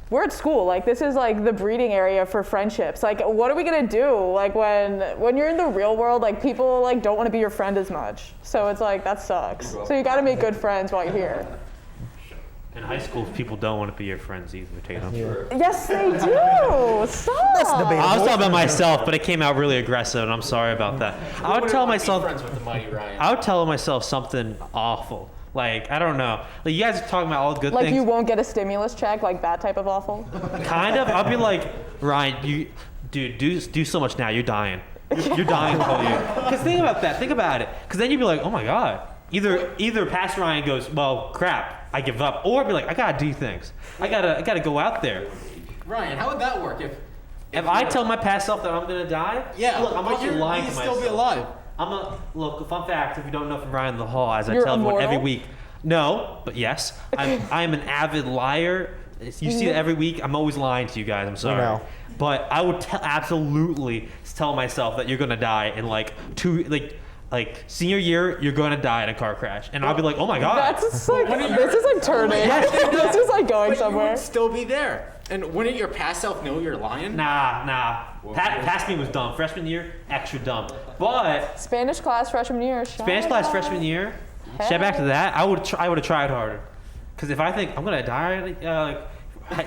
we're at school. Like this is like the breeding area for friendships. Like what are we gonna do? Like when you're in the real world, like people don't want to be your friend as much. So it's like that sucks. So you gotta make good friends while you're here. In high school, people don't want to be your friends either, Tatum. Yes, they do. Stop. I was talking about myself, but it came out really aggressive, and I'm sorry about that. I would tell myself. I would tell myself something awful. Like, I don't know. Like, you guys are talking about all the good things. Like you won't get a stimulus check, like that type of awful? Kind of. I'll be like, Ryan, do so much now. You're dying. You're dying for you. Because think about that. Think about it. Because then you'd be like, oh my God. Either past Ryan goes, well, crap, I give up. Or be like, I got to do things. I gotta go out there. Ryan, how would that work If I tell my past self that I'm gonna die, Yeah, look, I'm but actually you're- lying you to still myself. be alive. Look. Fun fact: if you don't know from Ryan in the Hall, as I You're tell everyone every immortal? week. No, but yes, I am an avid liar. You see it every week. I'm always lying to you guys. I'm sorry. know. But I would absolutely tell myself that you're gonna die in like senior year, you're gonna die in a car crash, and I'll be like, oh my god. That's just like, this is like turning. This is like going But you somewhere. would still be there. And wouldn't your past self know you're lying? Nah. Past me was dumb. Freshman year, extra dumb. But Spanish class freshman year. Spanish class freshman year, shout back to that. I would have tried harder, because if I think I'm gonna die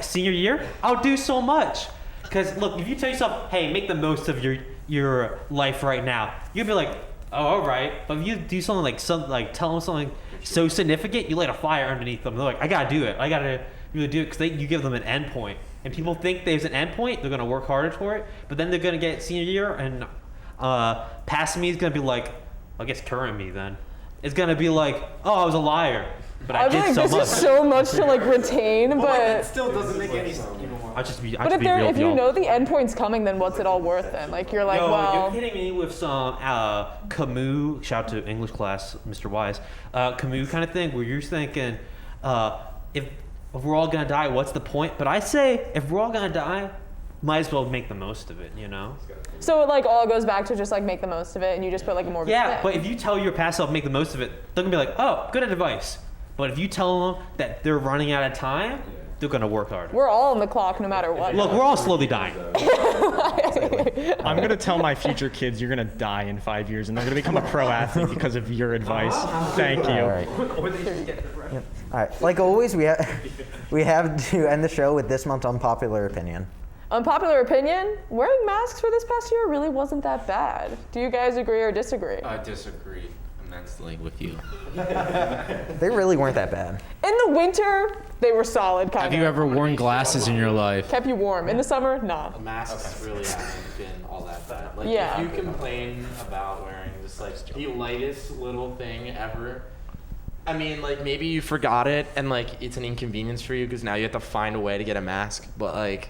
senior year, I'll do so much. Because look, if you tell yourself, hey, make the most of your life right now, you'll be like, oh, all right. But if you do something tell them something so significant, you light a fire underneath them. They're like, I gotta do it. I gotta really do it, because you give them an end point, and people think there's an end point. They're gonna work harder for it, but then they're gonna get senior year, and past me is gonna be like, I guess current me then. It's gonna be like, oh, I was a liar, but I did like, so this much. is so much to like retain, but. It still doesn't make any sense. I'll just be But if you know the endpoint's coming, then what's it all worth then? Like you're like, Yo, well. you're hitting me with some Camus, shout out to English class, Mr. Wise, Camus kind of thing, where you're thinking, if we're all gonna die, what's the point? But I say, if we're all gonna die, might as well make the most of it, you know? So it like all goes back to just like make the most of it, and you just put like a morbid Yeah, spin. but if you tell your past self make the most of it, they're gonna be like, oh, good advice. But if you tell them that they're running out of time, they're gonna work hard. We're all on the clock no matter what. Look, we're all slowly dying. I'm gonna tell my future kids you're gonna die in 5 years, and they're gonna become a pro athlete because of your advice. Thank you. All right. All right. Like always, we have to end the show with this month's unpopular opinion. Unpopular opinion, wearing masks for this past year really wasn't that bad. Do you guys agree or disagree? I disagree immensely with you. They really weren't that bad. In the winter, they were solid, kind Have of. you ever worn glasses in your life? Kept you warm. In the summer, nah. Masks really haven't been all that bad. Like, Yeah. if you complain about wearing just like the lightest little thing ever, I mean, like maybe you forgot it and like it's an inconvenience for you because now you have to find a way to get a mask. But like,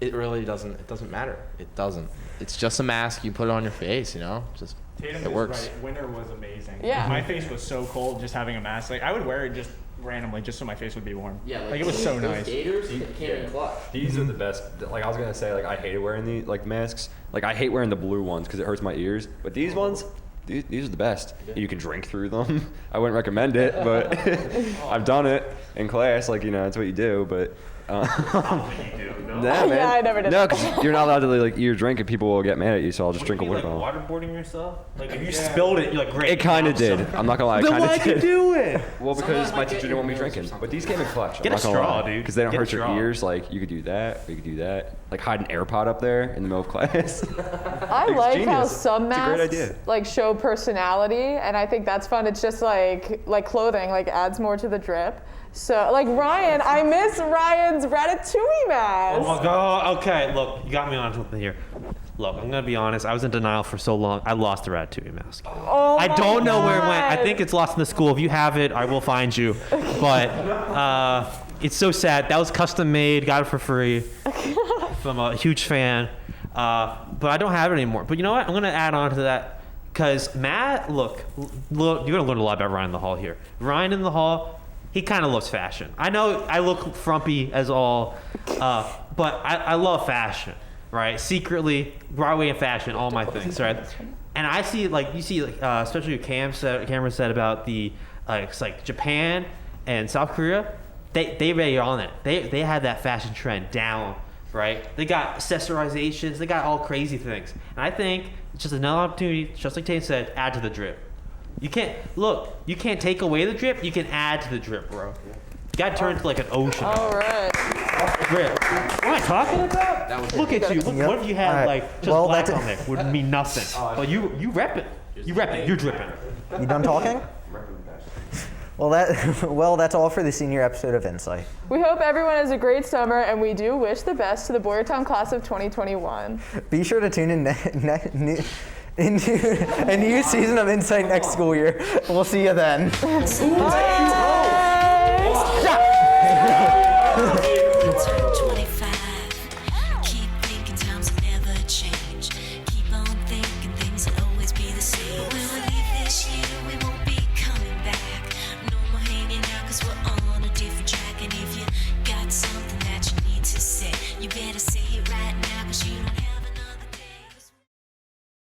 it really doesn't. It doesn't matter. It doesn't. It's just a mask. You put it on your face. You know, just Tatum it is works. right. Winter was amazing. Yeah. My face was so cold just having a mask. Like I would wear it just randomly just so my face would be warm. Yeah, like it was so those nice. Gators came in clutch. These are the best. Like I was gonna say, like I hated wearing the masks. Like I hate wearing the blue ones because it hurts my ears. But these ones, these are the best. You can drink through them. I wouldn't recommend it, but I've done it in class. Like that's what you do. But nah, man. Yeah, I never did No, that. because you're not allowed to like eat or drink, and people will get mad at you. So I'll just drink a You little. like waterboarding yourself? Like if you spilled it, you're like, great. It kind of now did. some- I'm not gonna lie. It Then kind of why'd you did. do it? Well, because my teacher didn't want me drinking. But these came in clutch. Get a straw, dude. Because they don't Get a hurt your straw. ears. Like you could do that, or you could do that. Like hide an AirPod up there in the middle of class. I It's like how genius. some It's a great masks idea. like show personality, and I think that's fun. It's just like clothing, like adds more to the drip. So like Ryan, I miss Ryan's Ratatouille mask. Oh my god. Okay, look, you got me on something here. Look, I'm gonna be honest. I was in denial for so long. I lost the Ratatouille mask. Oh I my don't know where it went. I God. think it's lost in the school. If you have it, I will find you. But it's so sad. That was custom made. Got it for free from a huge fan. But I don't have it anymore. But you know what? I'm gonna add on to that because Matt. Look, you're gonna learn a lot about Ryan in the Hall here. Ryan in the Hall. He kind of loves fashion. I know I look frumpy as all, but I love fashion, right? Secretly, Broadway and fashion, all my things, right? And I see, like, you see, like, especially what Cameron said about the, it's like Japan and South Korea, they really on it. They had that fashion trend down, right? They got accessorizations, they got all crazy things. And I think it's just another opportunity, just like Tate said, add to the drip. You can't take away the drip, you can add to the drip, bro. You gotta turn it to like an ocean. All right. Drip. What am I talking about? Look at you. Look, what if you had All right. like just Well, black that's- on there? Would mean nothing. But you rep it. You rep it. You're dripping. You done talking? Well, that's all for the senior episode of Insight. We hope everyone has a great summer, and we do wish the best to the Boyertown class of 2021. Be sure to tune in into a new season of Insight next school year. We'll see you then. Bye.